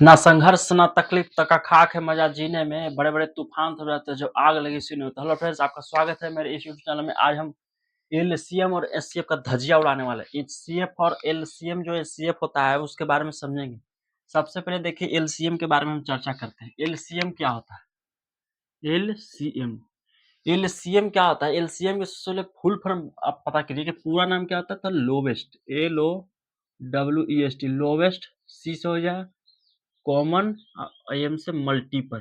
ना संघर्ष ना तकलीफ तका खाक है मजा जीने में, बड़े बड़े तूफान तो रहते हैं जो आग लगी सीने में। तो हेलो फ्रेंड्स, आपका स्वागत है मेरे इस यूट्यूब चैनल में। आज हम एलसीएम और एचसीएफ का धजिया उड़ाने वाले हैं। एचसीएफ और एलसीएम जो एचसीएफ होता है उसके बारे में समझेंगे। सबसे पहले देखिए एलसीएम के बारे में हम चर्चा करते हैं। एलसीएम क्या होता है? एलसीएम एलसीएम क्या होता है? एलसीएम के फुल फॉर्म आप पता करिए कि पूरा नाम क्या होता था। Lowest, LOWEST, lowest. सी से हो जाए कॉमन, IM से मल्टीपल।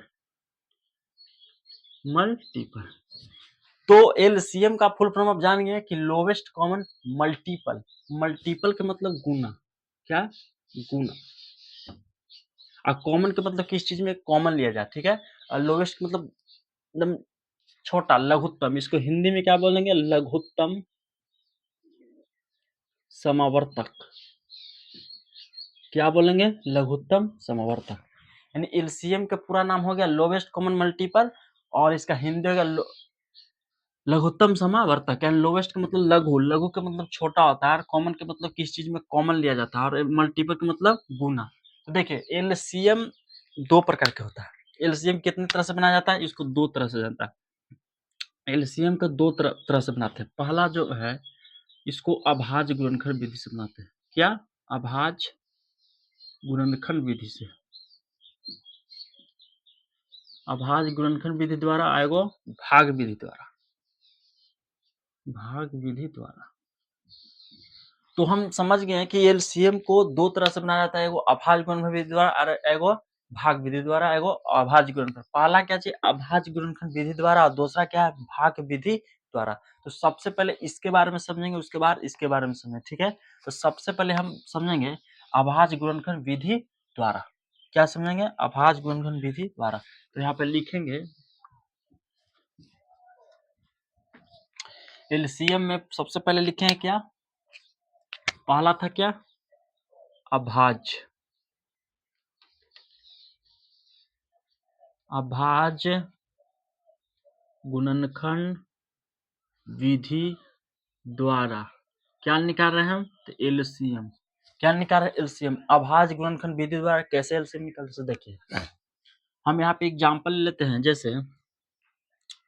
तो एलसीएम का फुल फॉर्म आप जान गए कि लोवेस्ट कॉमन मल्टीपल। मल्टीपल का मतलब गुना, क्या? गुना। और कॉमन का मतलब किस चीज में कॉमन लिया जाए, ठीक है। और लोवेस्ट मतलब एकदम छोटा, लघुत्तम। इसको हिंदी में क्या बोलेंगे? लघुत्तम समावर्तक। क्या बोलेंगे? लघुत्तम समावर्तक। यानी एलसीएम का पूरा नाम हो गया लोवेस्ट कॉमन मल्टीपल, और इसका हिंदी हो गया लघुत्तम समावर्तक। यानी लोवेस्ट का मतलब लघु, लघु का मतलब छोटा होता है, और कॉमन का मतलब किस चीज में कॉमन लिया जाता है, और मल्टीपल का मतलब गुना। तो देखिए एलसीएम दो प्रकार का होता है। एलसीएम कितनी तरह से बनाया जाता है? इसको दो तरह से जानता है। एलसीएम का दो तरह से बनाते हैं। पहला जो है इसको अभाज्य गुणनखंड विधि से बनाते हैं। क्या? अभाज्य गुणनखंड विधि से। अभाज्य गुणनखंड विधि द्वारा आएगो भाग विधि द्वारा। भाग विधि द्वारा। तो हम समझ गए हैं कि एलसीएम को दो तरह से बनाया जाता है। एगो अभाज्य गुणनखंड विधि द्वारा और एगो भाग विधि द्वारा। एगो अभाज्य गुणनखंड, पहला क्या चाहिए? अभाज्य गुणनखंड विधि द्वारा, और दूसरा क्या है? भाग विधि द्वारा। तो सबसे पहले इसके बारे में समझेंगे, उसके बाद इसके बारे में समझेंगे, ठीक है। तो सबसे पहले हम समझेंगे अभाज्य गुणनखंड विधि द्वारा। क्या समझेंगे? अभाज्य गुणनखंड विधि द्वारा। तो यहाँ पे लिखेंगे एलसीएम में सबसे पहले लिखे हैं क्या? पहला था क्या? अभाज्य। अभाज्य गुणनखंड विधि द्वारा क्या निकाल रहे हैं हम? तो एलसीएम। क्या निकाल रहे हैं? एलसीएम। अभाज्य गुणनखंड विधि द्वारा कैसे एलसीएम निकालते हैं देखिए। हम यहाँ पे एग्जांपल ले लेते हैं, जैसे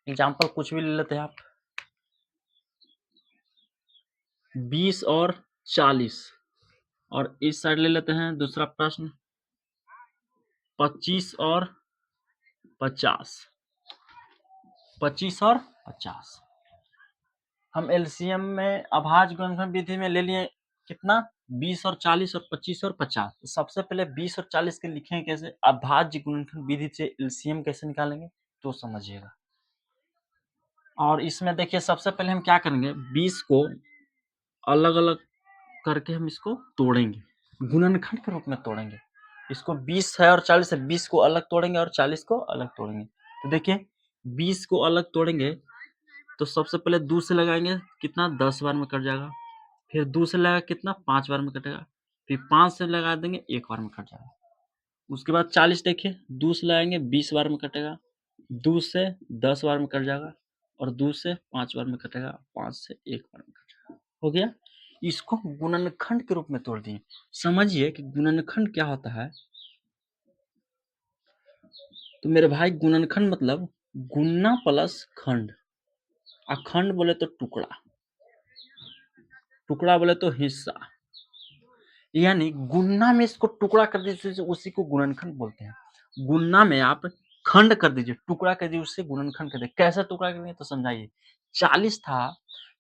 एग्जांपल कुछ भी ले लेते हैं आप। 20 और 40, और इस साइड ले लेते हैं दूसरा प्रश्न 25 और 50। 25 और 50 हम एलसीएम में अभाज्य गुणनखंड विधि में ले लिए कितना? 20 और 40 और 25 और 50। तो सबसे पहले 20 और 40 के लिखेंगे कैसे? अभाज्य गुणनखंड विधि से एलसीएम कैसे निकालेंगे तो समझिएगा। और इसमें देखिए सबसे पहले हम क्या करेंगे, 20 को अलग अलग करके हम इसको तोड़ेंगे, गुणनखंड के रूप में तोड़ेंगे। इसको 20 है और 40 है, 20 को अलग तोड़ेंगे और 40 को अलग तोड़ेंगे। तो देखिए 20 को अलग तोड़ेंगे तो सबसे पहले 2 से लगाएंगे, कितना? 10 बार में कट जाएगा। फिर 2 से लगा कितना? 5 बार में कटेगा। फिर 5 से लगा देंगे, 1 बार में कट जाएगा। उसके बाद 40 देखिए, 2 से लगाएंगे 20 बार में कटेगा, 2 से 10 बार में कट जाएगा, और 2 से 5 बार में कटेगा, 5 से 1 बार में कट जाएगा। हो गया। इसको गुणनखंड के रूप में तोड़ दिए। समझिए कि गुणनखंड क्या होता है। तो मेरे भाई गुणनखंड मतलब गुना प्लस खंड। अखंड बोले तो टुकड़ा, टुकड़ा बोले तो हिस्सा। यानी गुना में इसको टुकड़ा कर दीजिए, उसी को गुणनखंड बोलते हैं। गुना में आप खंड कर दीजिए, टुकड़ा कर दीजिए, उससे गुणनखंड कर दीजिए। कैसे टुकड़ा करेंगे तो समझाइए। 40 था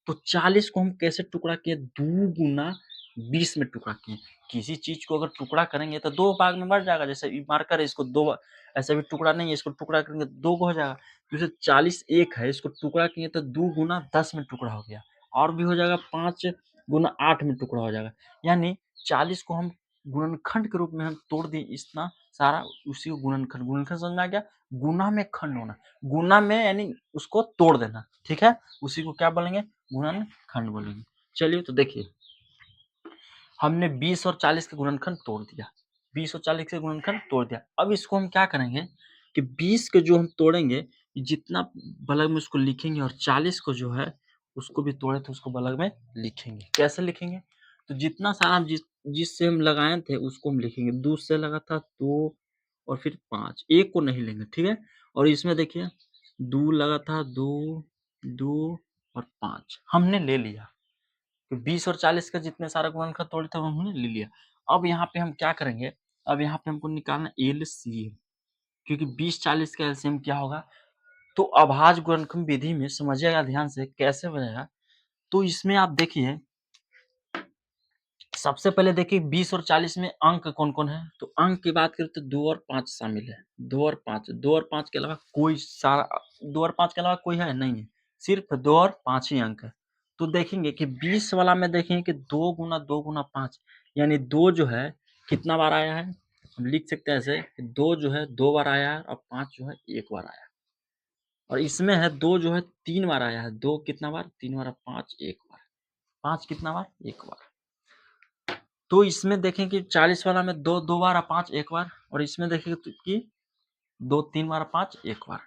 तो 40 को हम कैसे टुकड़ा किए? 2 गुना 20 में टुकड़ा किए। किसी चीज को अगर टुकड़ा करेंगे तो 2 भाग में बढ़ जाएगा। जैसे मार्कर है, इसको 2 ऐसा भी टुकड़ा नहीं है, इसको टुकड़ा करेंगे 2 हो जाएगा। जैसे 40 एक है, इसको टुकड़ा किए तो 2 गुना 10 में टुकड़ा हो गया, और भी हो जाएगा 5 गुना 8 में टुकड़ा हो जाएगा। यानी 40 को हम गुणनखंड के रूप में हम तोड़ दिए, इतना सारा, उसी को गुणनखंड। गुणनखंड समझ में आ गया? गुना में खंड होना, गुना में यानी उसको तोड़ देना, ठीक है। उसी को क्या बोलेंगे? गुणनखंड बोलेंगे। चलिए तो देखिए, हमने 20 और 40 के गुणनखंड तोड़ दिया, 20 और 40 के गुणनखंड तोड़ दिया। अब इसको हम क्या करेंगे कि 20 के जो हम तोड़ेंगे, जितना बलग में उसको लिखेंगे, और 40 को जो है उसको भी तोड़े तो उसको बलग में लिखेंगे। कैसे लिखेंगे? तो जितना सारा जिससे हम लगाए थे उसको हम लिखेंगे। 2 से लगा था 2 और फिर 5, 1 को नहीं लेंगे, ठीक है। और इसमें देखिए 2 लगा था 2, 2 और 5 हमने ले लिया। तो 20 और 40 का जितने सारा गुणनखंड तोड़े थे वो हमने ले लिया। अब यहाँ पे हम क्या करेंगे, अब यहाँ पे हमको निकालना एलसीएम, क्योंकि 20-40 का एलसीएम क्या होगा। तो अभाज्य गुणनखंड विधि में समझिएगा ध्यान से कैसे बनेगा। तो इसमें आप देखिए, सबसे पहले देखिए 20 और 40 में अंक कौन कौन है। तो अंक की बात करें तो 2 और 5 शामिल है। 2 और 5, 2 और 5 के अलावा कोई सारा 2 और 5 के अलावा कोई है नहीं है, सिर्फ 2 और 5 ही अंक है। तो देखेंगे कि 20 वाला में देखेंगे कि 2 गुना 2 गुना 5, यानी 2 जो है कितना बार आया है, हम लिख सकते हैं ऐसे कि 2 जो है 2 बार आया है और 5 जो है 1 बार आया है। और इसमें है 2 जो है 3 बार आया है। 2 कितना बार, 3 बार, 5 1 बार, 5 कितना बार, 1 बार। तो इसमें देखें कि 40 वाला में 2 2 बार और 5 1 बार, और इसमें देखेंगे तो कि 2 3 बार 5 1 बार।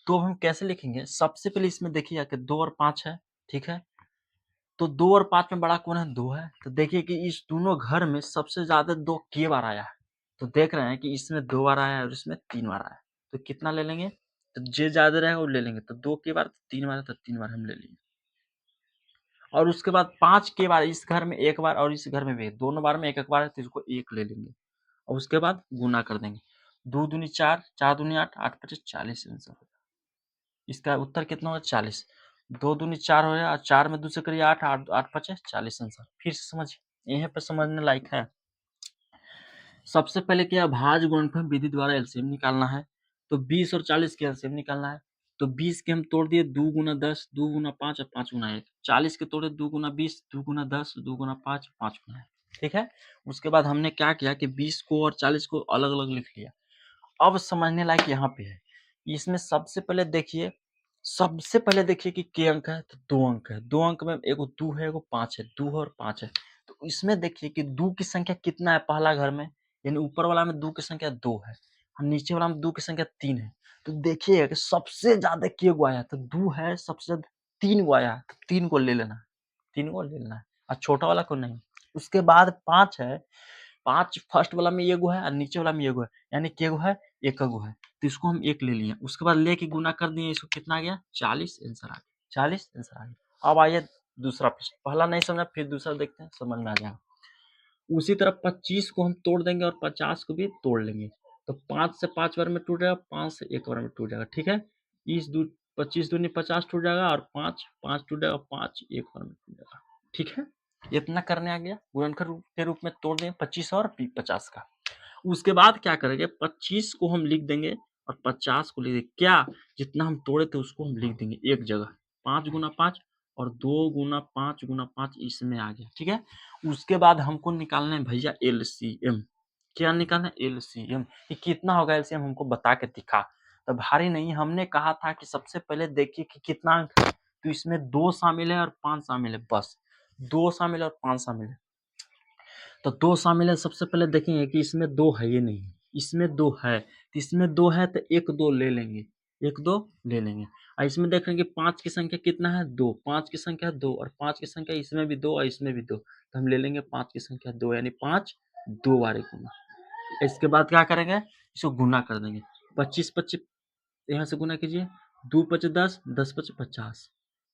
तो हम कैसे लिखेंगे, सबसे पहले इसमें देखिए कि 2 और 5 है, ठीक है। तो 2 और 5 में बड़ा कौन है, 2 है। तो देखिए कि इस दोनों घर में सबसे ज्यादा 2 के बार आया है। तो देख रहे हैं कि इसमें 2 बार आया है और इसमें 3 बार आया है। तो कितना ले लेंगे, तो जो ज्यादा रहेगा वो ले लेंगे। तो 2 के बार 3 बार है, तो 3 बार हम ले लेंगे। और उसके बाद 5 के बार इस घर में 1 बार और इस घर में भी दोनों बार में 1 1 बार है, तो इसको 1 ले लेंगे। और उसके बाद गुना कर देंगे। 2 दूनी 4, 4 दूनी 8, 8 पचे 40 आंसर होगा। इसका उत्तर कितना होगा, 40। 2 दूनी 4 हो गया और 4 में 2 से करिए 8, 8 8 पचे 40 आंसर। फिर से समझिए, यहीं पे समझने लायक है। सबसे पहले क्या, भाज्य गुणनफल विधि द्वारा एलसीएम निकालना है। तो 20 और 40 के एलसीएम निकालना है। तो 20 के हम तोड़ दिए 2 गुना 10, 2 गुना 5 और 5 गुना 1। 40 के तोड़े 2 गुना 20, 2 गुना 10, 2 गुना 5, 5 गुना 1, ठीक है। उसके बाद हमने क्या किया कि 20 को और 40 को अलग अलग लिख लिया। अब समझने लायक यहाँ पे है। इसमें सबसे पहले देखिए कि के अंक है, तो 2 अंक है। 2 अंक में एगो 2 है, एगो 5 है। 2 और 5 है। तो इसमें देखिए कि 2 की संख्या कितना है पहला घर में, यानी ऊपर वाला में 2 की संख्या 2 है और नीचे वाला में 2 की संख्या 3 है। तो देखिए कि सबसे ज्यादा के गो आया, तो 2 है, सबसे ज्यादा 3 गो आया, तो 3 को ले लेना है। 3 को ले लेना है और छोटा वाला को नहीं। उसके बाद 5 है। 5 फर्स्ट वाला में एगो है और नीचे वाला में एगो है, यानी के गो है, एक गो है। तो इसको हम 1 ले लिए। उसके बाद लेके गुना कर दिए, इसको कितना आ गया, 40 आंसर आ गया। 40 आंसर आ गया। अब आइए दूसरा प्रश्न। पहला नहीं समझा, फिर दूसरा देखते हैं, समझ में आ जाएगा। उसी तरह 25 को हम तोड़ देंगे और 50 को भी तोड़ लेंगे। तो 5 से 5 बार में टूट जाएगा, 5 से 1 बार में टूट जाएगा, ठीक है। 25 दूनी 50 टूट जाएगा और 5 5 टूट जाएगा, 5 1 बार में टूट जाएगा, ठीक है। इतना करने आ गया। गुणनखंड के रूप में तोड़ देंगे 25 और 50 का। उसके बाद क्या करेंगे, 25 को हम लिख देंगे और 50 को लिख देंगे। क्या, जितना हम तोड़े थे उसको हम लिख देंगे एक जगह। 5 गुना 5 और 2 गुना 5 गुना 5 इसमें आ गया, ठीक है। उसके बाद हमको निकालना है भैया एलसीएम। क्या निकालना है, एलसीएम। कि कितना होगा एलसीएम, हमको बता के दिखा। तो भारी नहीं, हमने कहा था कि सबसे पहले देखिए कि कितना अंक है। तो इसमें 2 शामिल है और 5 शामिल है, बस 2 शामिल है और 5 शामिल है। तो 2 शामिल है, सबसे पहले देखेंगे कि इसमें 2 है ये नहीं, इसमें 2 है। तो इसमें 2 है तो 1 2 ले लेंगे, 1 2 ले लेंगे। और इसमें देखेंगे 5 की संख्या कितना है, 2। 5 की संख्या 2 और 5 की संख्या इसमें भी 2 और इसमें भी 2। तो हम ले लेंगे 5 की संख्या 2, यानी 5 2 बार गुना। इसके बाद क्या करेंगे, इसको गुना कर देंगे। 25 25 यहाँ से गुना कीजिए। 2 पचे 10, 10 पचे 50,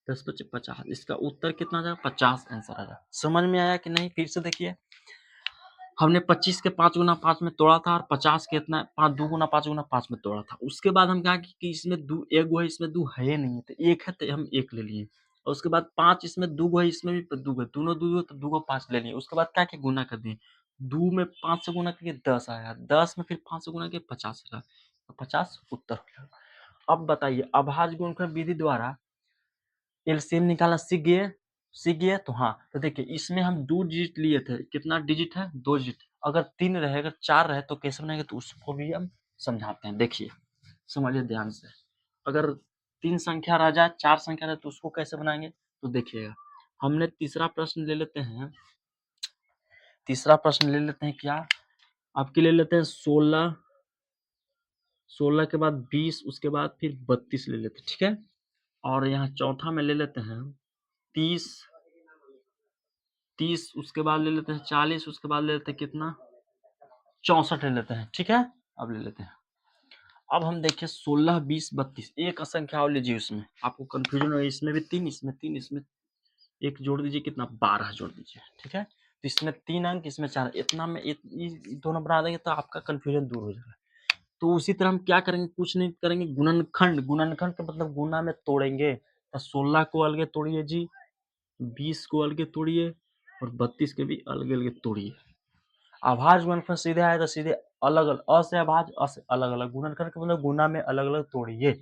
10 पचे 50। इसका उत्तर कितना आ जाएगा, 50 आंसर आ जाएगा। समझ में आया कि नहीं, फिर से देखिए। हमने 25 के 5 गुना 5 में तोड़ा था और 50 के इतना 5 2 गुना 5 गुना 5 में तोड़ा था। उसके बाद हम क्या कि इसमें दो एक गो है, इसमें दो है ही नहीं है, तो एक है तो हम एक ले लिए। और उसके बाद 5 इसमें दो गो है, इसमें भी दो गो, दोनों दो गो, तो दो गो 5 ले लिए। उसके बाद क्या किया, गुना कर दिए। 2 में 5 से गुना करके 10 आया, 10 में फिर 5 से गुना करके 50 आया, तो 50 उत्तर हो गया। अब बताइए, अभाज्य गुणनखंड विधि द्वारा एलसीएम निकालना सीख गए तो हाँ। तो देखिए इसमें हम 2 डिजिट लिए थे, कितना डिजिट है, 2 डिजिट। अगर 3 रहे, अगर 4 रहे तो कैसे बनाएंगे, तो उसको भी हम समझाते हैं। देखिए समझिए ध्यान से। अगर 3 संख्या रह जाए, 4 संख्या रहे, तो उसको कैसे बनाएंगे, तो देखिएगा। हमने तीसरा प्रश्न ले लेते हैं। तीसरा प्रश्न ले लेते हैं क्या, आपके ले लेते हैं 16, 16 के बाद 20, उसके बाद फिर 32 ले लेते हैं, ठीक है। और यहाँ चौथा में ले लेते हैं 30, 30, उसके बाद ले लेते हैं 40, उसके बाद ले लेते हैं कितना 64 ले लेते हैं। ठीक है, अब ले लेते हैं। अब हम देखें 16, 20, 32 एक संख्या और लीजिए, उसमें आपको कंफ्यूजन हो, इसमें भी 3, इसमें 3, इसमें एक जोड़ दीजिए, कितना 12 जोड़ दीजिए। ठीक है, तो इसमें 3 अंक, इसमें 4, इतना में दोनों बना देंगे तो आपका कंफ्यूजन दूर हो जाएगा। तो उसी तरह हम क्या करेंगे, कुछ नहीं करेंगे, गुणनखंड, गुणनखंड का मतलब गुना में तोड़ेंगे। तो 16 को अलगे तोड़िए जी, 20 को अलगे तोड़िए और 32 के भी अलगे अलगे तोड़िए। अभाज्य गुणनखंड सीधे आए तो सीधे अलग अलग, अ से अभाज्य, अ से अलग अलग, गुणनखंड का मतलब गुना में अलग अलग तोड़िए।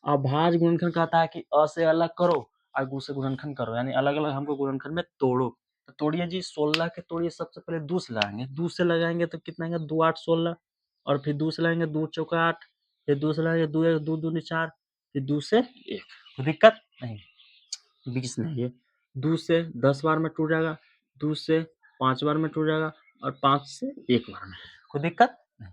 अभाज्य गुणनखंड कहता है कि अ से अलग करो और गु से गुणनखंड करो, यानी अलग अलग हमको गुणनखंड में तोड़ो। तो तोड़िए जी, 16 के तोड़िए, सबसे पहले 2 से लगाएंगे, 2 से लगाएंगे तो कितना आएगा 2 8 16, और फिर 2 से लगाएंगे 2 चौका 8, फिर 2 से लगाएंगे 2 1 2 दूनी 4, फिर 2 से 1, कोई दिक्कत नहीं। 20 नहीं है, 2 से 10 बार में टूट जाएगा, 2 से 5 बार में टूट जाएगा और 5 से 1 बार में, कोई दिक्कत नहीं।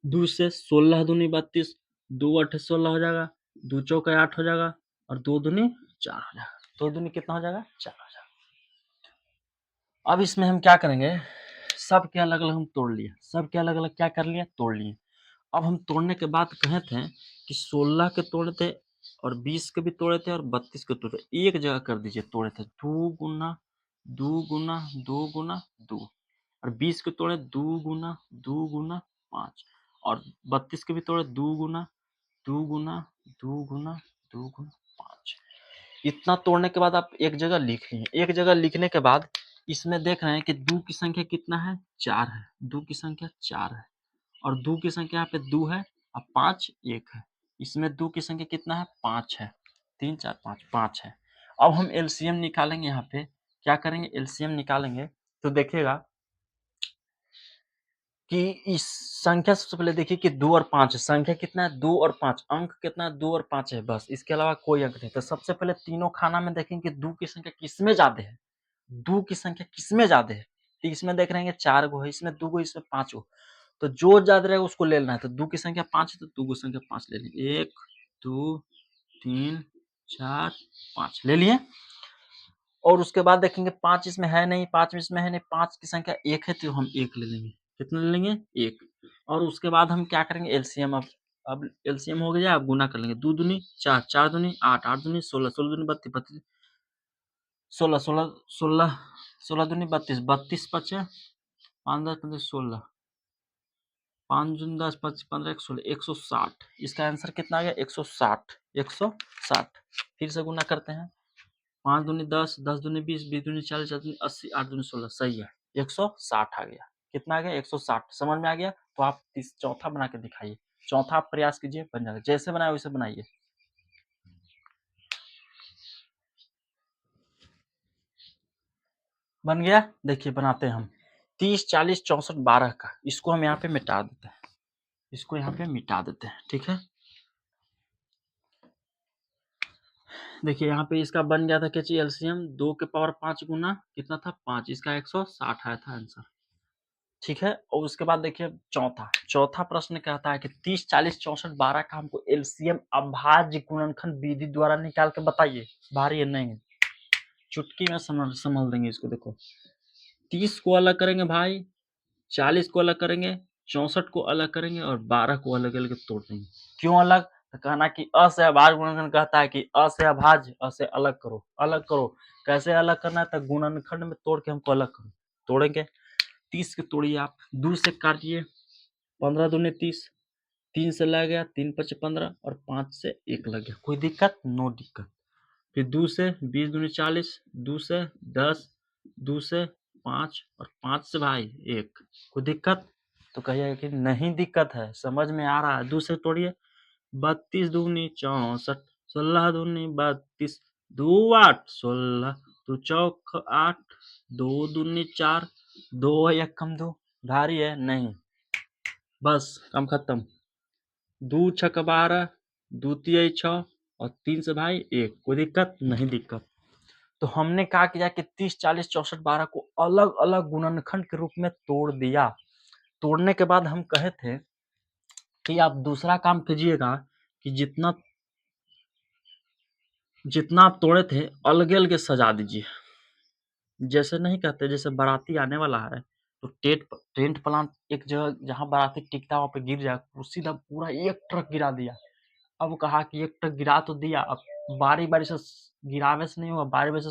2 से 16 दूनी 32, 2 8 16 हो जाएगा, 2 चौका 8 हो जाएगा और 2 दूनी 4 हो जाएगा, 2 दूनी कितना हो जाएगा 4 हो जाएगा। अब इसमें हम क्या करेंगे, सबके अलग अलग हम तोड़ लिए, सबके अलग अलग क्या कर लिए, तोड़ लिए। अब हम तोड़ने के बाद कहे थे कि 16 के तोड़े थे और 20 के भी तोड़े थे और 32 के तोड़े, एक जगह कर दीजिए, तोड़े थे 2 गुना 2 गुना 2 गुना 2, और 20 के तोड़े 2 गुना 2 गुना 5, और 32 के भी तोड़े 2 गुना 2 गुना 2 गुना 2 गुना 5। इतना तोड़ने के बाद आप एक जगह लिख लिए, एक जगह लिखने के बाद इसमें देख रहे हैं कि 2 की संख्या कितना है 4 है, 2 की संख्या 4 है, और 2 की संख्या यहाँ पे 2 है और 5 1 है। इसमें 2 की संख्या कितना है 5 है, 3 4 5 5 है। अब हम एलसीएम निकालेंगे, यहाँ पे क्या करेंगे, एलसीएम निकालेंगे तो देखिएगा कि इस संख्या सबसे पहले देखिए कि 2 और 5 है, संख्या कितना है 2 और 5, अंक कितना है 2 और 5 है, बस इसके अलावा कोई अंक नहीं। तो सबसे पहले तीनों खाना में देखेंगे 2 की संख्या किसमें ज्यादा है, 2 की संख्या किसमें ज्यादा है, तो इसमें देख रहे हैं 4 गो है, इसमें 2 गो, इसमें 5 गो, तो जो ज्यादा रहेगा उसको ले लेना है। तो 2 की संख्या 5 है तो 2 की संख्या 5 ले लेंगे, 1 2 3 4 5 ले लिए। और उसके बाद देखेंगे 5 इसमें है नहीं, 5 इसमें है नहीं, 5 की संख्या 1 है तो हम 1 ले लेंगे, कितना ले लेंगे 1। और उसके बाद हम क्या करेंगे एलसीएम, अब एलसीएम हो गया, अब गुना कर लेंगे, 2 दूनी 4, 4 दूनी 8, 8 दूनी 16, 16 दूनी 32, 32 16, 16 16, 16 दूनी 32, 32 पचे 5 10 15 16, 5 दूनी 10 5 15 1 16, 160। इसका आंसर कितना आ गया 160, 160। फिर से गुना करते हैं, 5 दूनी 10, 10 दूनी 20, 20 दूनी 40, 40 दूनी 80, 8 दूनी 16, सही है 160 आ गया। कितना आ गया 160, समझ में आ गया। तो आप चौथा बना के दिखाइए, चौथा आप प्रयास कीजिए, बन जाएगा, जैसे बनाए वैसे बनाइए। बन गया, देखिए बनाते हैं हम 30 40 64 12 का, इसको हम यहाँ पे मिटा देते हैं, इसको यहाँ पे मिटा देते हैं। ठीक है, देखिए यहाँ पे इसका बन गया था क्या चाहिए एलसीएम, 2 के पावर 5 गुना कितना था 5, इसका 160 आया था आंसर। ठीक है, और उसके बाद देखिए चौथा, चौथा प्रश्न कहता है कि 30 40 64 12 का हमको एलसीएम अभाज्य गुणनखंड विधि द्वारा निकाल के बताइए। भारी है नहीं, चुटकी में संभल देंगे इसको। देखो 30 को अलग करेंगे भाई, 40 को अलग करेंगे, 64 को अलग करेंगे और 12 को अलग अलग तोड़ देंगे। क्यों अलग, तो कहना कि अ से अभाज्य गुणनखंड कहता है कि अ से अभाज्य, अ से अलग करो, अलग करो। कैसे अलग करना है, तो गुणनखंड में तोड़ के हमको अलग करो। तोड़ेंगे, 30 के तोड़िए आप, 2 से काटिए, 15 दूनी 30, 3 से लग गया, 3 5 15 और 5 से 1 लग गया, कोई दिक्कत, नो दिक्कत। फिर 2 से 20 दूनी 40, 2 से 10, 2 से 5 और 5 से भाई 1, कोई दिक्कत। तो कहिएगा कि नहीं दिक्कत है, समझ में आ रहा है। 2 से तोड़िए, 32 दूनी 64, 16 दूनी 32, 2 8 16, 2 चौक 8, 2 दूनी 4, 2 1 कम 2, भारी है नहीं, बस काम खत्म। 2 छक 12, 2 तिय 6 और 3 से भाई 1, कोई दिक्कत नहीं दिक्कत। तो हमने कहा कि जाके 30 40 64 12 को अलग अलग गुणनखंड के रूप में तोड़ दिया। तोड़ने के बाद हम कहे थे कि आप दूसरा काम कीजिएगा कि जितना जितना आप तोड़े थे अलगे अलगे सजा दीजिए, जैसे नहीं कहते जैसे बाराती आने वाला है तो टेंट प्लांट एक जगह जहाँ बाराती टिकता है वहाँ पे गिर जाए, वो सीधा पूरा एक ट्रक गिरा दिया। अब कहा कि एक ट्रक गिरा तो दिया, अब बारी-बारी से गिरावे से नहीं होगा, बारी-बारी से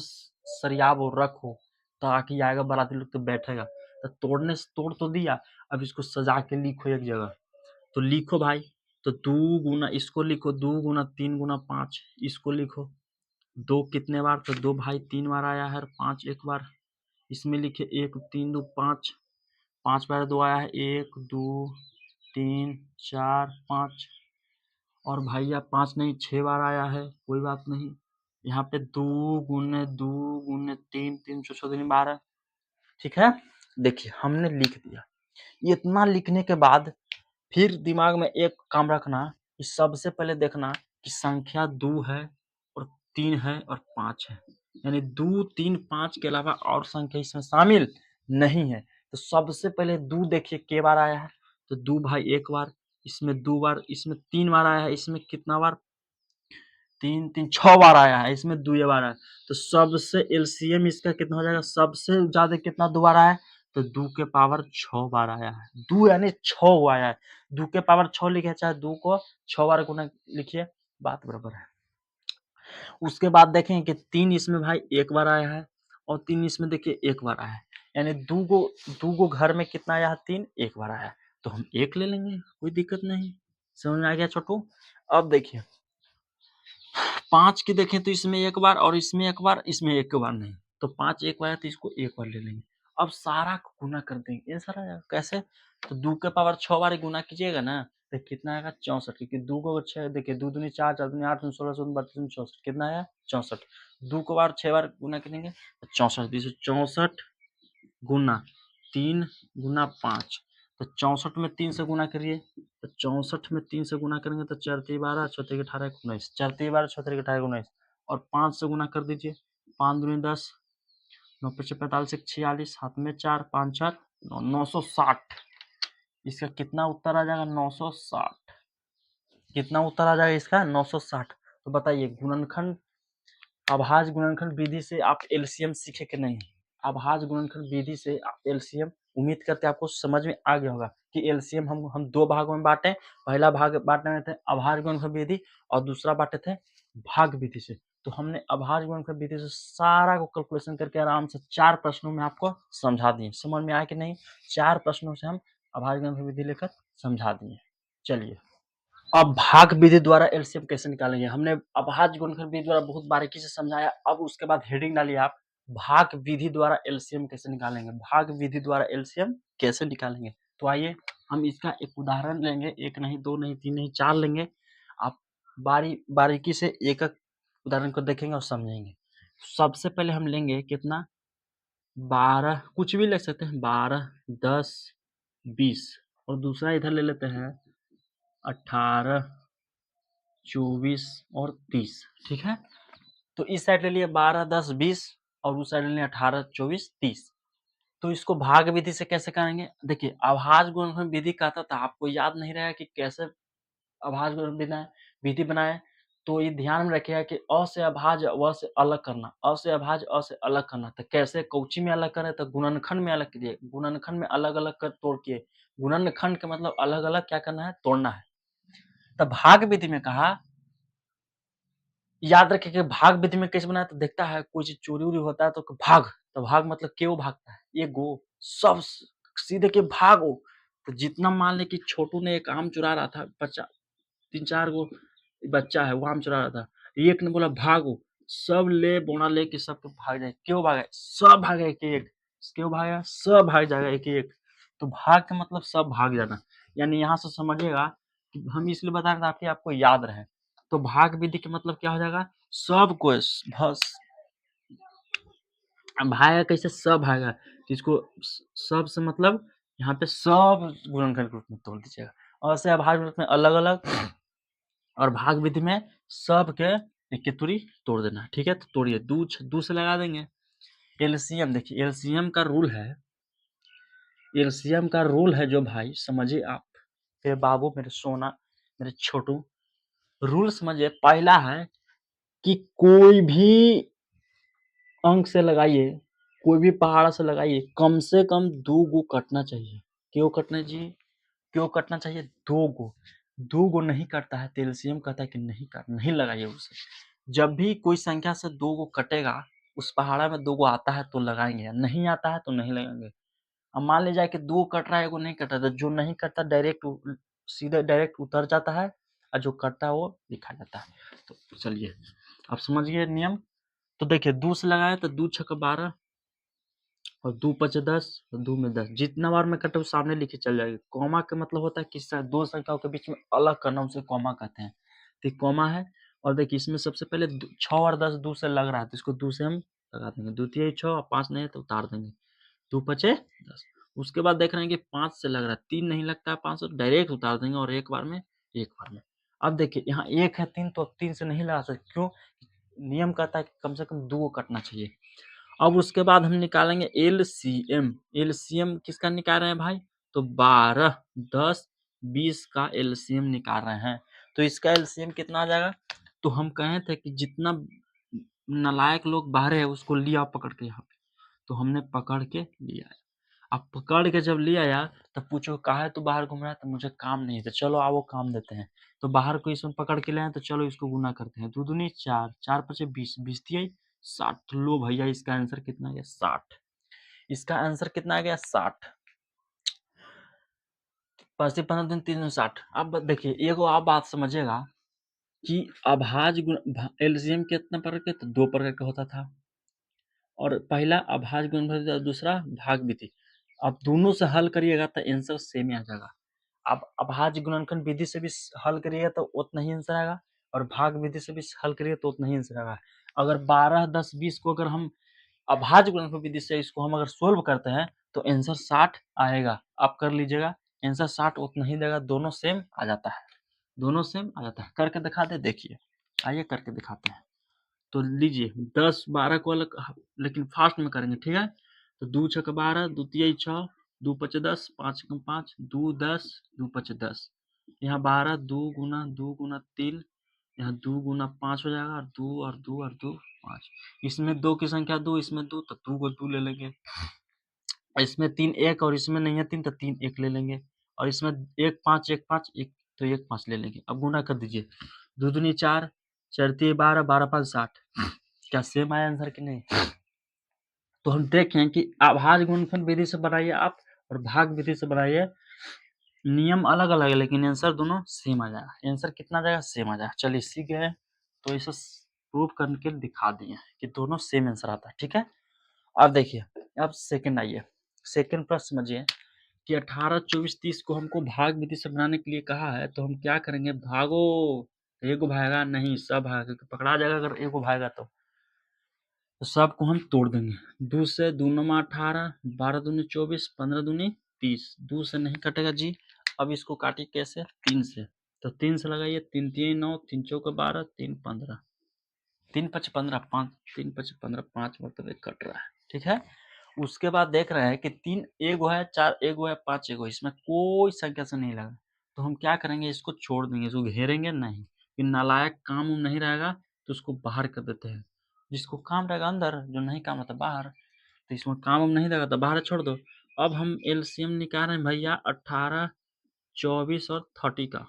सरियावो, रखो, ताकि आएगा बाराती लोग तो बैठेगा। तो तोड़ तो दिया, अब इसको सजा के लिखो एक जगह। तो लिखो भाई, तो 2 गुना इसको लिखो, 2 गुना 3 गुना 5 इसको लिखो। 2 कितने बार? तो 2 भाई 3 बार आया है और 5 एक बार। इसमें लिखे 1 3 2 5, 5 बार 2 आया है, 1 2 3 4 5 और भैया 5 नहीं 6 बार आया है, कोई बात नहीं। यहाँ पे 2 गुने 3 3 चौ 12 12, ठीक है। देखिए हमने लिख दिया। इतना लिखने के बाद फिर दिमाग में एक काम रखना कि सबसे पहले देखना कि संख्या 2 है और 3 है और 5 है, यानी 2 3 5 के अलावा और संख्या इसमें शामिल नहीं है। तो सबसे पहले 2 देखिए के बार आया है, तो 2 भाई एक बार, इसमें 2 बार, इसमें 3 बार आया है, इसमें कितना बार? 3 3 6 बार आया है, इसमें 2 बार आया है। तो सबसे एलसीएम इसका कितना हो जाएगा? सबसे ज्यादा कितना 2 बार आया है? तो 2 के पावर 6 बार आया है। 2 यानी 6 आया है। 2 के पावर 6 लिखे, चाहे 2 को 6 बार गुना लिखिए, बात बराबर है। उसके बाद देखें कि 3 इसमें भाई एक बार आया है और 3 इसमें देखिए एक बार आया है, यानी 2 को घर में कितना आया है? 3 एक बार आया है। तो हम 1 ले लेंगे, कोई दिक्कत नहीं। समझ में आ गया छोटू? अब देखिए 5 की देखें तो इसमें एक बार और इसमें एक बार, इसमें एक बार नहीं, तो 5 एक बार है तो इसको एक बार ले लेंगे। अब सारा को गुना कर देंगे, ये सारा आएगा कैसे? तो 2 के पावर 6 बार गुना कीजिएगा ना, तो कितना आएगा? 64, क्योंकि 2 को 6 देखिए, 2 दूनी 4, 4 दूनी 8, 2 16, 2 32, 64, कितना आया? 64। 2 को बार 6 बार गुना करेंगे तो 64, 64 गुना 3 गुना 5, तो 64 में 3 से गुना करिए, तो 64 में 3 से गुना करेंगे तो 4 3 12, 6 3 18 19, 4 3 12, 6 3 18 19 और 5 से गुना कर दीजिए, 5 दूनी 10, 9 पचे 45, 46, हाथ में 4, 5 4 9, 960। इसका कितना उत्तर आ जाएगा? 960। कितना उत्तर आ जाएगा इसका? 960। तो बताइए गुणनखंड अभाज्य गुणनखंड विधि से आप एलसीएम सीखे कि नहीं? अभाज्य गुणनखंड विधि से आप एलसीएम, उम्मीद करते हैं आपको समझ में आ गया होगा कि एलसीएम हम 2 भागों में बांटे। पहला भाग बांटने थे अभाज्य गुणनखंड विधि और दूसरा बांटे थे भाग विधि से। तो हमने अभाज्य गुणनखंड विधि से सारा को कैलकुलेशन करके आराम से 4 प्रश्नों में आपको समझा दिए। समझ में आया कि नहीं? 4 प्रश्नों से हम अभाज्य गुणनखंड विधि लेकर समझा दिए। चलिए अब भाग विधि द्वारा एलसीएम कैसे निकालेंगे? हमने अभाज्य गुणनखंड विधि द्वारा बहुत बारीकी से समझाया। अब उसके बाद हेडिंग डालिए आप, भाग विधि द्वारा एलसीएम कैसे निकालेंगे? भाग विधि द्वारा एलसीएम कैसे निकालेंगे? तो आइए हम इसका एक उदाहरण लेंगे, एक नहीं, 2 नहीं, 3 नहीं, 4 लेंगे। आप बारीकी से एक-एक उदाहरण को देखेंगे और समझेंगे। सबसे पहले हम लेंगे कितना? 12, कुछ भी लिख सकते हैं, 12, 10, 20 और दूसरा इधर ले लेते हैं 18, 24 और 30, ठीक है। तो इस साइड ले लिए 12, 10, 20 और उस साइड ले लिए 18, 24, 30। तो इसको भाग विधि से कैसे करेंगे? देखिए अभाज्य गुणनखंड विधि कहता था, आपको याद नहीं रहेगा कि कैसे अभाज्य गुणनखंड विधि बनाए। तो ये ध्यान में रखिएगा कि अ से अभाज्य व से अलग करना, अ से अभाज्य अ से अलग करना। तो कैसे कौची में अलग करें? तो गुणनखंड में अलग कीजिए, गुणनखंड में अलग अलग कर तोड़ के। गुणनखंड का मतलब अलग अलग क्या करना है? तोड़ना है। तब भाग विधि में कहा, याद रखिए कि भाग विधि में कैसे बनाया? तो देखता है कोई चीज चोरी उरी होता है तो भाग, तो भाग मतलब क्यों भागता है? ये गो सब सीधे के भागो। तो जितना मान ले कि छोटू ने एक आम चुरा रहा था, बच्चा 3 4 गो बच्चा है वो आम चुरा रहा था, एक ने बोला भागो, सब ले बोना ले के सब भाग जाए। क्यों भागे? सब भागे एक एक। क्यों भागा? सब भाग जाएगा एक एक। तो भाग का मतलब सब भाग जाना, यानी यहाँ से समझिएगा कि हम इसलिए बता रहे थे ताकि आपको याद रहे। तो भाग विधि के मतलब क्या हो जाएगा? सब को बस भागेगा कैसे? सब भागेगा, तो इसको सब से मतलब यहाँ पे सब गुणनखंड के रूप में तोड़ दीजिएगा। और से अभाज्य रूप में अलग अलग और भाग विधि में सब के एक एक तुरी तोड़ देना, ठीक है। तो तोड़िए, दू से लगा देंगे। एलसीएम देखिए, एलसीएम का रूल है, एलसीएम का रूल है जो भाई समझिए आप, मेरे बाबू, मेरे सोना, मेरे छोटू, रूल समझिए। पहला है कि कोई भी अंक से लगाइए, कोई भी पहाड़ से लगाइए, कम से कम 2 गो कटना चाहिए। क्यों कटना जी? क्यों कटना चाहिए? 2 गो। 2 गो नहीं कटता है तो एलसीएम कहता है कि नहीं लगाइए उसे। जब भी कोई संख्या से 2 गो कटेगा, उस पहाड़ा में 2 गो आता है तो लगाएंगे, नहीं आता है तो नहीं लगाएंगे। अब मान लीजिए कि 2 कट रहा है, एगो नहीं कट रहा है, तो जो नहीं कटता सीधे डायरेक्ट उतर जाता है, और जो कटता है वो लिखा जाता है। तो चलिए अब समझिए नियम। तो देखिए 2 से लगाए तो 2 छक्का 12 और 2 पचे 10 और 2 में 10, जितना बार में कटे वो सामने लिखे चल जाएगी। कॉमा का मतलब होता है कि दो संख्याओं के बीच में अलग करना, उसे कॉमा कहते हैं। तो कॉमा है, और देखिए इसमें सबसे पहले 6 और 10 2 से लग रहा है, तो इसको 2 से हम लगा देंगे। द्वितीय 6 और 5 नहीं है तो उतार देंगे। 2 पचे 10। उसके बाद देख रहे हैं कि 5 से लग रहा है, 3 नहीं लगता है, 5 से डायरेक्ट उतार देंगे, और एक बार में। अब देखिए यहाँ 1 है 3, तो अब 3 से नहीं लगा सकते, क्यों? नियम कहता है कि कम से कम 2 को कटना चाहिए। अब उसके बाद हम निकालेंगे एलसीएम। एलसीएम किसका निकाल रहे हैं भाई? तो 12, 10, 20 का एलसीएम निकाल रहे हैं। तो इसका एलसीएम कितना आ जाएगा? तो हम कहे थे कि जितना नालायक लोग बाहर है उसको लिया पकड़ के यहाँ पे, तो हमने पकड़ के लिया। अब पकड़ के जब ले आया तब पूछो काहे तू बाहर घूम रहा है? तो मुझे काम नहीं है। तो चलो आओ काम देते हैं। तो बाहर को इसमें पकड़ के ले आए, तो चलो इसको गुना करते हैं। 2 दूनी 4, 4 पचे 20, 20 तिया 60। लो भैया इसका आंसर कितना आ गया? 60। इसका आंसर कितना आ गया? 60। 5 15 दिन 3 दिन 60। अब देखिए एगो आप बात समझिएगा कि अभाज्य गुण एलसीएम कितना प्रकार के? तो 2 प्रकार का होता था, और पहला अभाज्य गुणनफल था, दूसरा भाग विधि। अब दोनों से हल करिएगा तो आंसर सेम ही आ जाएगा। आप अभाज्य गुणनखंड विधि से भी हल करिएगा तो उतना ही आंसर आएगा, और भाग विधि से भी हल करिएगा तो उतना ही आंसर आएगा। अगर 12, 10, 20 को अगर हम अभाज्य गुणनखंड विधि से इसको हम अगर सोल्व करते हैं तो आंसर 60 आएगा। आप कर लीजिएगा, आंसर 60 उतना ही देगा, दोनों सेम आ जाता है। दोनों सेम आ जाता है। करके दिखा दे, देखिए आइए करके दिखाते हैं। तो लीजिए 10, 12 को अलग, लेकिन फास्ट में करेंगे, ठीक है? तो 2 छक्का 12, द्वितीय 6, 2 पचे 10, 5 एकम 5, 2 10, 2 पचे 10। यहाँ 12 2 गुना 3, यहाँ 2 गुना 5 हो जाएगा, और 2 और 2 और 2 5। इसमें 2 की संख्या 2, इसमें 2, तो 2 को 2 ले लेंगे। इसमें 3 1 और इसमें नहीं है 3, तो 3 1 ले लेंगे। और इसमें 1 5 1 5 1, तो 1 5 ले लेंगे। अब गुना कर दीजिए। 2 दूनी 4, 4 तिया 12, 12 5 60। क्या सेम आया आंसर कि नहीं? तो हम देखें कि अभाज्य गुणनखंड विधि से बनाइए आप और भाग विधि से बनाइए, नियम अलग अलग है लेकिन आंसर दोनों सेम आ जाएगा। आंसर कितना आ जाएगा? सेम आ जाएगा। चलिए सीख गए, तो इसे प्रूव करके दिखा दिए कि दोनों सेम आंसर आता है, ठीक है? अब देखिए, अब सेकंड आइए। सेकंड प्रश्न समझिए कि 18, 24, 30 को हमको भाग विधि से बनाने के लिए कहा है, तो हम क्या करेंगे? भागो, एगो भागेगा नहीं, सब भागेगा, पकड़ा जाएगा अगर एगो भागेगा तो सबको हम तोड़ देंगे। 2 से 2 9 18, 12 दूनी 24, 15 दूनी 30। 2 से नहीं कटेगा जी। अब इसको काटिए कैसे? 3 से। तो 3 से लगाइए, 3 3 9, 3 चौका 12, 3 15, 3 5 15, 5 3 5 15, 5 मतलब कट रहा है, ठीक है? उसके बाद देख रहे हैं कि 3 एगो है, 4 एगो है, 5 एगो है, इसमें कोई संख्या से नहीं लगा। तो हम क्या करेंगे? इसको छोड़ देंगे, इसको घेरेंगे नहीं। कि नालायक काम नहीं रहेगा तो उसको बाहर कर देते हैं। जिसको काम रहेगा अंदर, जो नहीं काम रहता बाहर। तो इसमें काम नहीं रहेगा तो बाहर छोड़ दो। अब हम एलसीएम निकाल रहे हैं भैया 18, 24 और 30 का।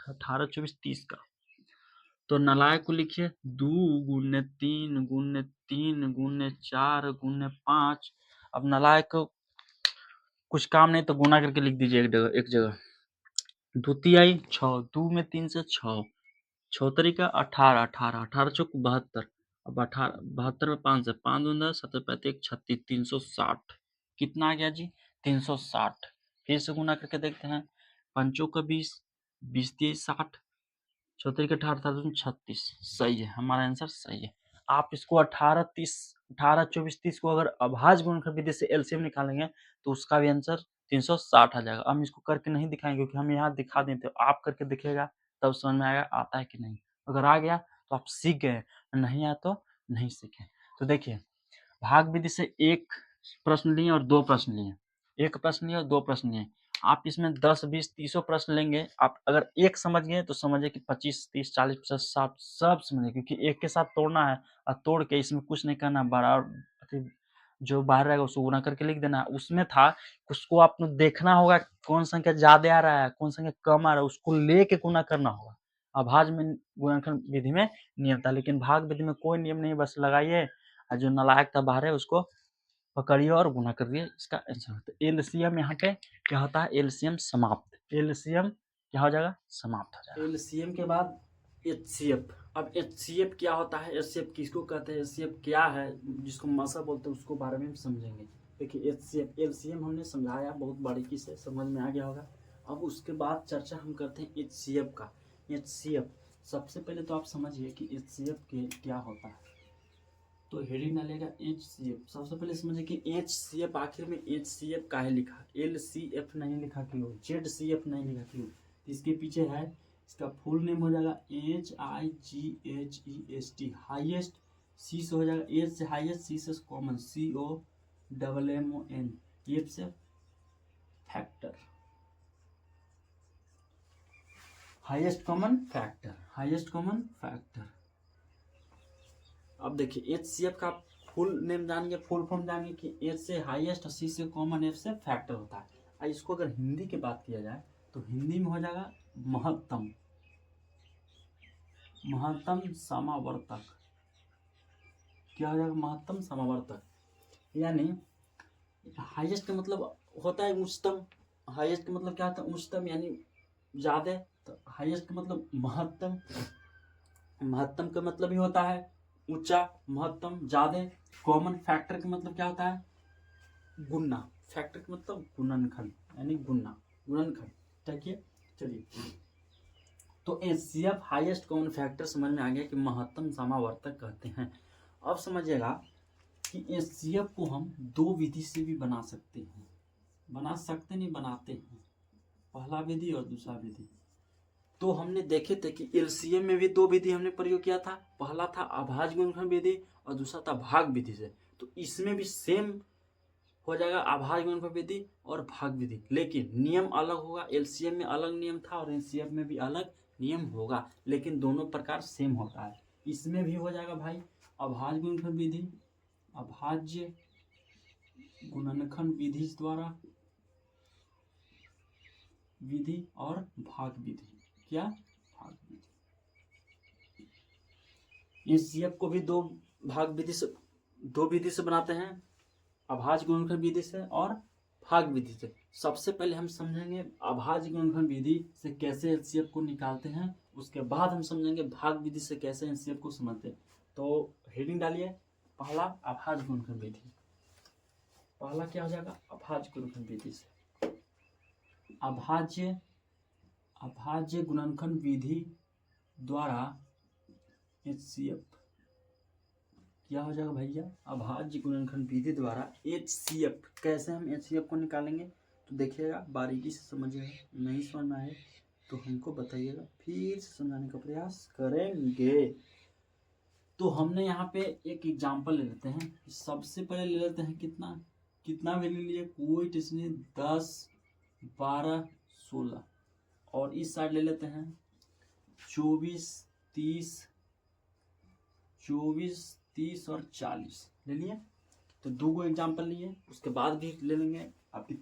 18 24 30 का। तो नालायक को लिखिए 2 गुने 3 गुने 3 गुने 4 गुने 5। अब नालायक को कुछ काम नहीं तो गुना करके लिख दीजिए एक जगह। द्वितीय आई 6, 2 में 3 से 6, 6 तरीका 18, 18, 18 चौक 72। अब 18 72 में 5 से 5 दूनी 10, 7 35 36, 360। कितना आ गया जी? 360। फिर से गुना करके देखते हैं। पंचों का 20, 20 30 60, 34 के 18, 36। सही है, हमारा आंसर सही है। आप इसको 18 30, 18 24 30 को अगर अभाज्य गुणनखंड विधि से एलसीएम निकालेंगे तो उसका भी आंसर 360 आ जाएगा। हम इसको करके नहीं दिखाएंगे क्योंकि हम यहाँ दिखा देते, आप करके दिखेगा तब समझ में आएगा आता है कि नहीं। अगर आ गया तो आप सीख गए, नहीं आया तो नहीं सीखे। तो देखिए, भाग विधि से एक प्रश्न लिए और दो प्रश्न लिए, एक प्रश्न लिए और दो प्रश्न लिए। आप इसमें 10 20 30 प्रश्न लेंगे। आप अगर एक समझ गए तो समझिए कि 25 30 40 50 60 सब समझिए, क्योंकि एक के साथ तोड़ना है और तोड़ के इसमें कुछ नहीं करना, बड़ा जो बाहर रहेगा उसको गुना करके लिख देना। उसमें था उसको आपको देखना होगा कौन संख्या ज्यादा आ रहा है कौन संख्या कम आ रहा है, उसको लेके गुना करना होगा। अभाज्य में गुणनखंड विधि में नियम था, लेकिन भाग विधि में कोई नियम नहीं, बस लगाइए और जो नालायक था बाहर है उसको पकड़िए और गुना करिए, इसका आंसर होता है। एलसीएम यहाँ पे क्या होता है, एलसीएम समाप्त, एलसीएम क्या हो जाएगा, समाप्त हो जाएगा। एलसीएम के बाद एचसीएफ। अब एचसीएफ क्या होता है, एचसीएफ किसको कहते हैं, एचसीएफ क्या है, जिसको मसा बोलते हैं, उसको बारे में हम समझेंगे। देखिए एचसीएफ, एलसीएम हमने समझाया बहुत बारीकी से, समझ में आ गया होगा। अब उसके बाद चर्चा हम करते हैं एचसीएफ का। एचसीएफ सबसे पहले तो आप समझिए कि एचसीएफ के क्या होता है, तो हेडिंग डालेगा एचसीएफ। सबसे पहले समझिए कि एचसीएफ आखिर में एचसीएफ काहे लिखा, एलसीएफ नहीं लिखा क्यों, जेडसीएफ नहीं लिखा क्यों, इसके पीछे है, इसका फुल नेम हो जाएगा HIGHEST, हाईएस्ट, सी से हो जाएगा, एच से हाईएस्ट, सी से कॉमन, COMMON, एफ से factor, highest common factor, highest common factor. अब देखिए एचसीएफ का फुल नेम जानिए, फुल फॉर्म जानिए कि एच से हाईएस्ट, सी से कॉमन, एफ से फैक्टर होता है। और इसको अगर हिंदी की बात किया जाए तो हिंदी में हो जाएगा महत्तम, महत्तम समावर्तक। क्या हो जाएगा, महत्तम समावर्तक। यानी हाईएस्ट का मतलब होता है उच्चतम, हाईएस्ट का मतलब क्या होता है, उच्चतम यानी ज्यादा, तो हाईएस्ट का मतलब महत्तम, महत्तम का मतलब ही होता है ऊंचा, महत्तम, ज्यादा। कॉमन फैक्टर का मतलब क्या होता है, गुणना, फैक्टर का मतलब गुणनखंड यानी गुणना, गुणनखंड। ठीक है, चलिए तो एचसीएफ हाईएस्ट कॉमन फैक्टर समझ में आ गया कि महत्तम समावर्तक कहते हैं। अब समझिएगा कि एचसीएफ को हम दो विधि से भी बना सकते हैं, बना सकते नहीं, बनाते हैं, पहला विधि और दूसरा विधि। तो हमने देखे थे कि एलसीएम में भी दो विधि हमने प्रयोग किया था, पहला था अभाज्य गुणनखंड विधि और दूसरा था भाग विधि से। तो इसमें भी सेम हो जाएगा अभाज्य गुणनखंड विधि और भाग विधि, लेकिन नियम अलग होगा। एलसीएम में अलग नियम था और एचसीएफ में भी अलग नियम होगा, लेकिन दोनों प्रकार सेम होता है। इसमें भी हो जाएगा भाई अभाज्य गुणनखंड विधि, अभाज्य गुणनखंड विधि द्वारा विधि और भाग विधि, क्या, भाग विधि। एचसीएफ को भी दो भाग विधि से, दो विधि से बनाते हैं, अभाज्य गुणनखंड विधि से और भाग विधि से। सबसे पहले हम समझेंगे अभाज्य गुणनखंड विधि से कैसे एचसीएफ को निकालते हैं, उसके बाद हम समझेंगे भाग विधि से कैसे एचसीएफ को समझते हैं। तो हेडिंग डालिए, पहला अभाज्य गुणनखंड विधि, पहला क्या हो जाएगा, अभाज्य गुणनखंड विधि से। अभाज्य, अभाज्य गुणनखंड विधि द्वारा एचसीएफ क्या हो जाएगा भैया, अभाज्य गुणनखंड विधि द्वारा एचसीएफ। कैसे हम एचसीएफ को निकालेंगे, तो देखिएगा बारीकी से समझिएगा, नहीं समझ में आए तो हमको बताइएगा, फिर से समझाने का प्रयास करेंगे। तो हमने यहाँ पे एक एग्जांपल ले लेते हैं, सबसे पहले ले लेते हैं कितना, कितना वैल्यू लिए, कोई टेंशन नहीं, 10 12 16, और इस साइड ले लेते हैं 24 30, 24 30 और 40 ले लिए। तो दो गो एग्जाम्पल लिए, उसके बाद भी ले लेंगे, आपकी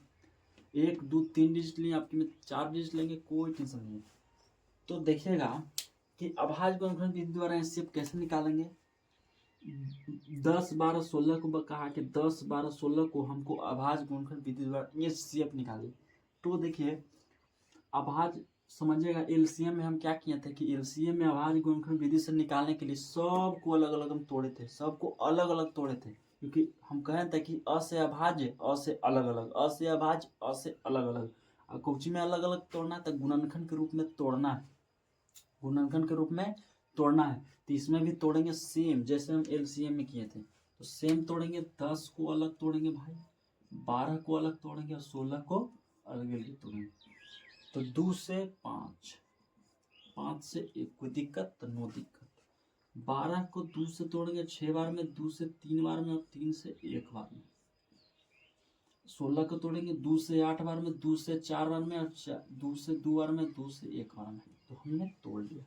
1 2 3 डिजिट लिए, आपके में 4 डिजिट लेंगे, कोई टेंशन नहीं है। तो देखिएगा कि अभाज्य गुणनखंड विधि द्वारा एचसीएफ कैसे निकालेंगे। 10 12 16 को कहा कि 10 12 16 को हमको अभाज्य गुणनखंड विधि द्वारा एचसीएफ निकाले। तो देखिए अभाज्य समझिएगा, एलसीएम में हम क्या किए थे कि एलसीएम में अभाज्य गुणनखंड विधि से निकालने के लिए सबको अलग अलग हम तोड़े थे, सबको अलग अलग तोड़े थे, क्योंकि हम कहे थे कि अ से अभाज्य, अ से अलग अलग, अ से अभाज्य, अ से अलग अलग। और कुछ में अलग अलग तोड़ना है तो गुणनखंड के रूप में तोड़ना है, गुणनखंड के रूप में तोड़ना है। तो इसमें भी तोड़ेंगे सेम जैसे हम एलसीएम में किए थे, तो सेम तोड़ेंगे, 10 को अलग तोड़ेंगे भाई, 12 को अलग तोड़ेंगे और 16 को अलग अलग तोड़ेंगे। तो 2 से 5, 5 से 1, कोई दिक्कत तो नो दिक्कत। 12 को 2 से तोड़ेंगे 6 बार में, 2 से 3 बार में और 3 से 1 बार में। 16 को तोड़ेंगे 2 से 8 बार में, 2 से 4 बार में और 2 से 2 बार में, 2 से 1 बार में। तो हमने तोड़ लिया।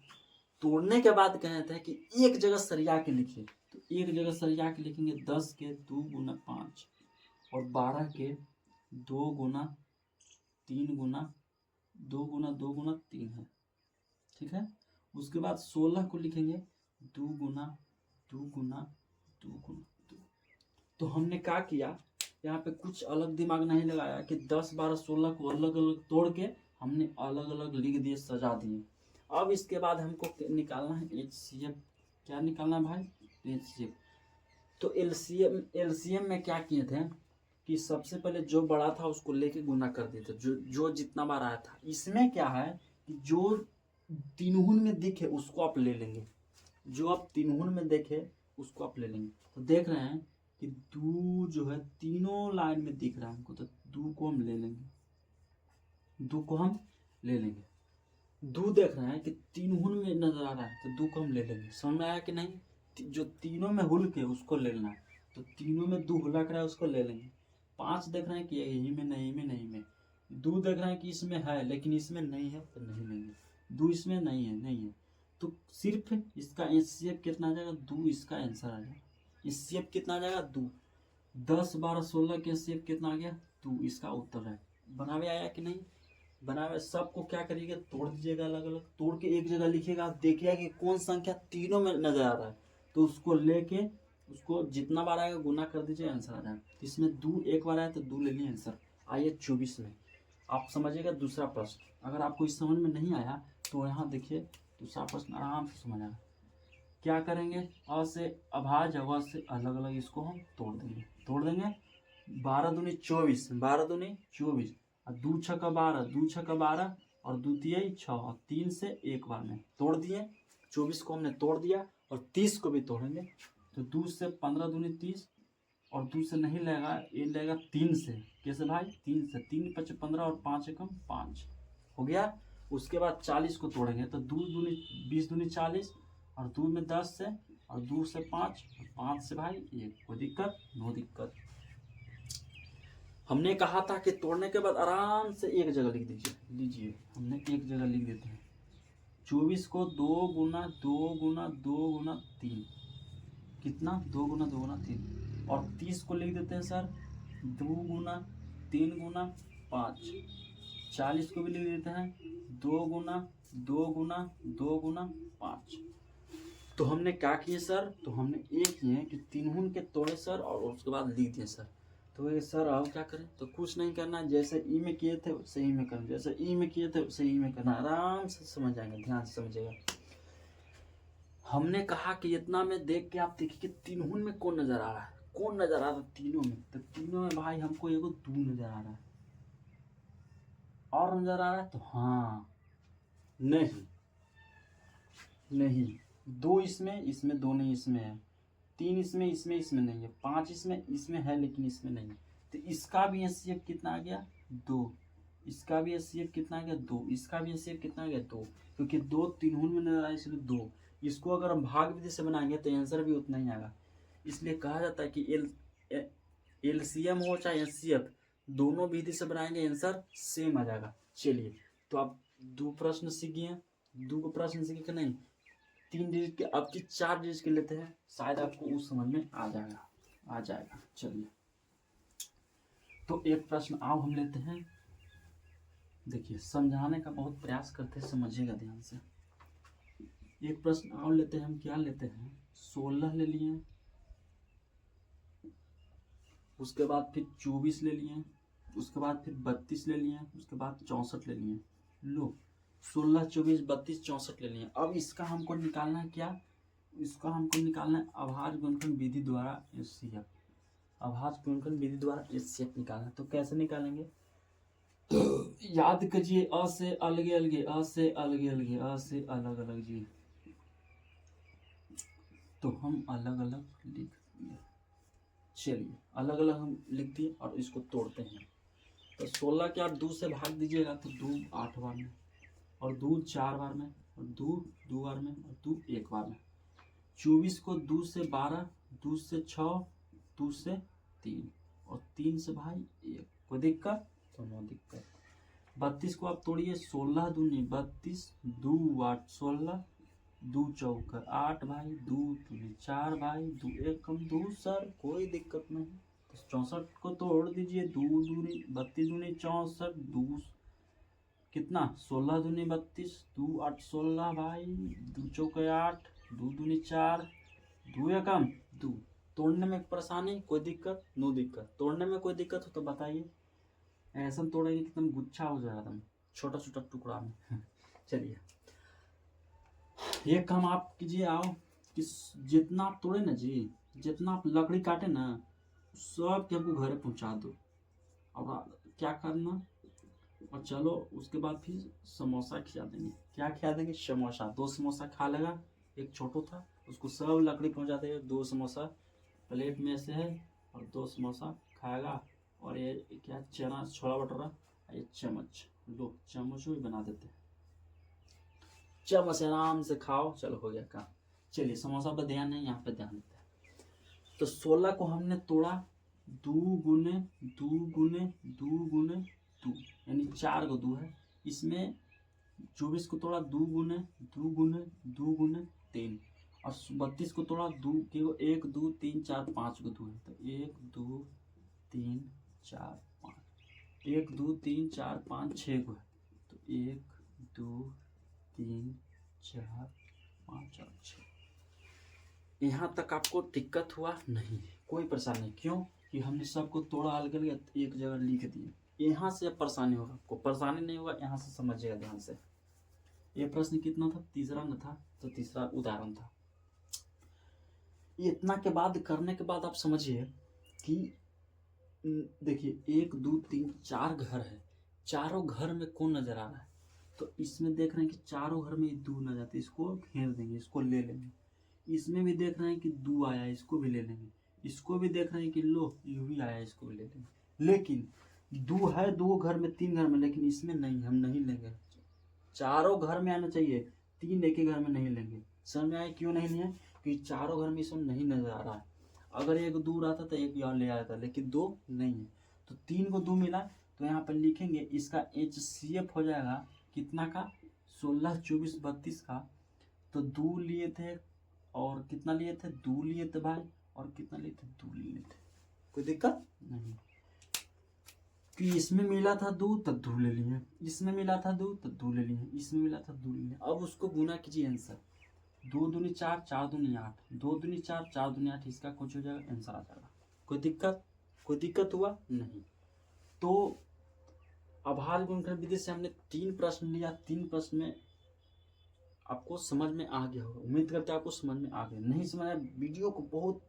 तोड़ने के बाद कहते हैं कि एक जगह सरिया के लिखिए, तो एक जगह सरिया के लिखेंगे 10 के 2 गुना 5 और 12 के 2 गुना 3 गुना 2 गुना 2 गुना 3 है, ठीक है। उसके बाद 16 को लिखेंगे 2 गुना 2 गुना 2 गुना 2। तो हमने क्या किया, यहाँ पे कुछ अलग दिमाग नहीं लगाया कि 10 12 16 को अलग अलग तोड़ के हमने अलग अलग लिख दिए, सजा दिए। अब इसके बाद हमको निकालना है HCF। क्या निकालना है भाई? HCF। तो एलसीएम में क्या किए थे कि सबसे पहले जो बड़ा था उसको लेके गुना कर दिए थे, जो जितना बार आया था। इसमें क्या है कि जो तीनहुन में दिखे उसको आप ले लेंगे, जो आप तीनहुन में देखे उसको आप ले लेंगे। तो देख रहे हैं कि 2 जो है तीनों लाइन में दिख रहा है हमको, तो 2 को हम ले लेंगे, 2 को हम ले लेंगे। 2 देख रहे हैं कि तीनहुन में नजर आ रहा है, तो 2 को हम ले लेंगे। समझ में आया कि नहीं? जो तीनों में हुल के उसको ले लेना है, तो तीनों में 2 हुलक रहा है उसको ले लेंगे। 5 देख रहे हैं कि यही में नहीं में नहीं में। 2 देख रहे हैं कि इसमें है लेकिन इसमें नहीं है, तो नहीं लेंगे। 2 इसमें नहीं है, नहीं है, तो सिर्फ इसका HCF कितना आ जाएगा? 2 इसका आंसर आ जाएगा। HCF कितना आ जाएगा? 2। 10 12 16 के HCF कितना आ गया? 2 इसका उत्तर है। बनावे आया कि नहीं? बनावे। सबको क्या करिएगा? तोड़ दीजिएगा अलग अलग, तोड़ के एक जगह लिखिएगा, देखिएगा कि कौन संख्या तीनों में नजर आ रहा है, तो उसको लेके उसको जितना बार आएगा गुना कर दीजिए, आंसर आ जाएगा। तो इसमें 2 एक बार आया तो 2 ले लिए आंसर। आइए 24 में आप समझिएगा दूसरा प्रश्न। अगर आपको इस समझ में नहीं आया तो यहाँ देखिए दूसरा प्रश्न आराम से समझ आएगा। क्या करेंगे? अ से अभाज्य, अ से अलग अलग, इसको हम तोड़ देंगे। 12 दूनी 24, 12 दूनी 24, और 2 छक्का 12, 2 छक्का 12 और 2 तिहाई 6, और 3 से एक बार में तोड़ दिए। 24 को हमने तोड़ दिया और 30 को भी तोड़ेंगे। तो 2 से 15 दूनी 30, और 2 से नहीं लेगा, ये लेगा 3 से। कैसे भाई? 3 से। 3 5 15 और 5 एकम 5 हो गया। उसके बाद 40 को तोड़ेंगे, तो 2 दूनी 20 दूनी 40, और 2 में 10 से, और 2 से 5, और 5 से भाई 1। कोई दिक्कत? नो दिक्कत। हमने कहा था कि तोड़ने के बाद आराम से एक जगह लिख दीजिए। लीजिए हमने एक जगह लिख देते हैं। 24 को 2 गुना 2 गुना 2 गुना 3, कितना? 2 गुना 2 गुना 3। और 30 को लिख देते हैं सर 2 गुना 3 गुना 5। 40 को भी लिख देते हैं 2 गुना 2 गुना 2 गुना 5। तो हमने क्या किए सर? तो हमने एक किए कि तीनहुन के तोड़े सर, और उसके बाद लिख दिए सर। तो ये सर अब क्या करें? तो कुछ नहीं करना, जैसे ई में किए थे वैसे ई में करना, जैसे ई में किए थे वैसे ई में करना। आराम से समझ जाएंगे, ध्यान से समझिएगा। हमने कहा कि इतना में देख के आप देखिए कि तीनहुन में कौन नजर आ रहा है, कौन नजर आ रहा है तीनों में। तो तीनों में भाई हमको एगो 2 नजर आ रहा है, और नजर आ रहा है तो हाँ, नहीं नहीं, 2 इसमें, इसमें 2 नहीं, इसमें है। 3 इसमें, इसमें नहीं है। 5 इसमें है लेकिन इसमें नहीं है। तो इसका भी HCF कितना आ गया? 2। इसका भी HCF कितना आ गया? 2। इसका भी HCF कितना आ गया? 2, क्योंकि 2 तीनहुन में नजर आया इसलिए 2। इसको अगर हम भाग विधि से बनाएंगे तो आंसर भी उतना ही आएगा। इसलिए कहा जाता है कि LCM हो चाहे HCF, दोनों विधि से बनाएंगे आंसर सेम आ जाएगा। चलिए, तो आप 2 प्रश्न सीख गए, 2 को प्रश्न सीखे कि नहीं? 3 डिजिट के, अब की 4 डिजिट के लेते हैं, शायद आपको उस समझ में आ जाएगा। चलिए, तो एक प्रश्न आओ हम लेते हैं। देखिए समझाने का बहुत प्रयास करते हैं, समझिएगा ध्यान से। एक प्रश्न और लेते हैं हम। क्या लेते हैं? 16 ले लिए, उसके बाद फिर 24 ले लिए, उसके बाद फिर 32 ले लिए, उसके बाद 64 ले लिए। लो 16 24 32 64 ले लिए। अब इसका हमको निकालना है क्या? इसका हमको निकालना है अभाज्य गुणनखंड विधि द्वारा HCF। अभाज्य गुणनखंड विधि द्वारा HCF निकालना है। तो कैसे निकालेंगे? याद कीजिए, अ से अलगे अलगे, अ से अलगे अलगे, अ से अलग अलग जी। तो हम अलग अलग लिख दिए। चलिए अलग अलग हम लिख दिए और इसको तोड़ते हैं। तो 16 के आप 2 से भाग दीजिएगा तो 2 8 बार में, और 2 4 बार में, और 2 2 बार में, और 2 1 बार में। 24 को 2 से 12, 2 से 6, 2 से 3, और 3 से भाई 1। कोई दिक्कत? तो नो दिक्कत। 32 को आप तोड़िए, 16 दूनी 32, 2 8 16, दू चौक 8 भाई, दू दूनी 4 भाई, दू एक कम 2 सर, कोई दिक्कत नहीं। तो 64 को तोड़ दीजिए, 2 दूनी 32 दूनी 64, 2 कितना 16 दूनी 32, 2 8 16 भाई, 2 चौक 8, 2 दूनी 4, 2 या कम 2। तोड़ने में परेशानी, कोई दिक्कत नो दिक्कत। तोड़ने में कोई दिक्कत हो तो बताइए, ऐसा तोड़ेंगे कि एकदम गुच्छा हो जाएगा एकदम छोटा छोटा टुकड़ा में। चलिए ये काम आप कीजिए, आओ कि जितना आप तोड़े ना जी, जितना आप लकड़ी काटे ना, सब के हमको घरे पहुंचा दो। और क्या करना, और चलो उसके बाद फिर समोसा खिला देंगे। क्या खिला देंगे? समोसा। 2 समोसा खा लेगा, एक छोटो था उसको सब लकड़ी पहुंचा देगा। 2 समोसा प्लेट में से है और 2 समोसा खाएगा। और ये क्या चना छोला भटूरा, ये चम्मच, लो चम्मच भी बना देते हैं, चम्मच आराम से खाओ। चलो हो गया काम। चलिए समोसा पर ध्यान नहीं, यहाँ पे ध्यान देते हैं। तो 16 को हमने तोड़ा 2 गुने 2 गुने 2 गुने 2, यानी 4 को 2 है। इसमें 24 को तोड़ा 2 गुने 2 गुने 2 गुने 3, और 32 को तोड़ा 2 के 1 2 3 4 5 को 2 है। तो 1 2 3 4 5, 1 2 3 4 5 6 को है। तो 1 2 3 4 5 और 6। यहाँ तक आपको दिक्कत हुआ नहीं, कोई परेशानी नहीं। क्यों कि हमने सबको तोड़ा अलग अलग एक जगह लिख दिए। यहाँ से परेशानी होगा, आपको परेशानी नहीं होगा, यहाँ से समझिएगा ध्यान से। ये प्रश्न कितना था? तीसरा न था, तो तीसरा उदाहरण था। इतना के बाद करने के बाद आप समझिए कि देखिए 1 2 3 4 घर है, चारों घर में कौन नजर आ रहा है? तो इसमें देख रहे हैं कि चारों घर में 2 नजर आते, इसको घेर देंगे, इसको ले लेंगे। इसमें भी देख रहे हैं कि 2 आया, इसको भी ले लेंगे। इसको भी देख रहे हैं कि लो ये भी आया, इसको भी ले लेंगे। लेकिन 2 है 2 घर में 3 घर में, लेकिन इसमें नहीं, हम नहीं लेंगे। चारों घर में आना चाहिए, 3 एक ही घर में नहीं लेंगे। समझ में आए क्यों नहीं लिए? कि चारों घर में इसमें नहीं नजर आ रहा है। अगर 1 2 रहता तो 1 और ले आया था, लेकिन 2 नहीं है। तो 3 को 2 मिला, तो यहाँ पर लिखेंगे इसका HCF हो जाएगा कितना का? 16 24 32 का। तो 2 लिए थे और कितना लिए थे? 2 लिए थे भाई, और कितना लिए थे? 2 लिए थे। कोई दिक्कत नहीं कि इसमें मिला था 2 तो 2 ले लिए, इसमें मिला था 2 तो 2 ले लिए, इसमें मिला था 2 ले लिए। अब उसको गुना कीजिए आंसर। 2 दूनी 4 4 दूनी 8, 2 दूनी 4 4 दूनी 8, इसका कुछ हो जाएगा, आंसर आ जाएगा। कोई दिक्कत? कोई दिक्कत हुआ नहीं। तो अभाज्य गुणनखंड विधि से हमने 3 प्रश्न लिया। 3 प्रश्न में आपको समझ में आ गया होगा, उम्मीद करते हैं आपको समझ में आ गया। नहीं समझ आया, वीडियो को बहुत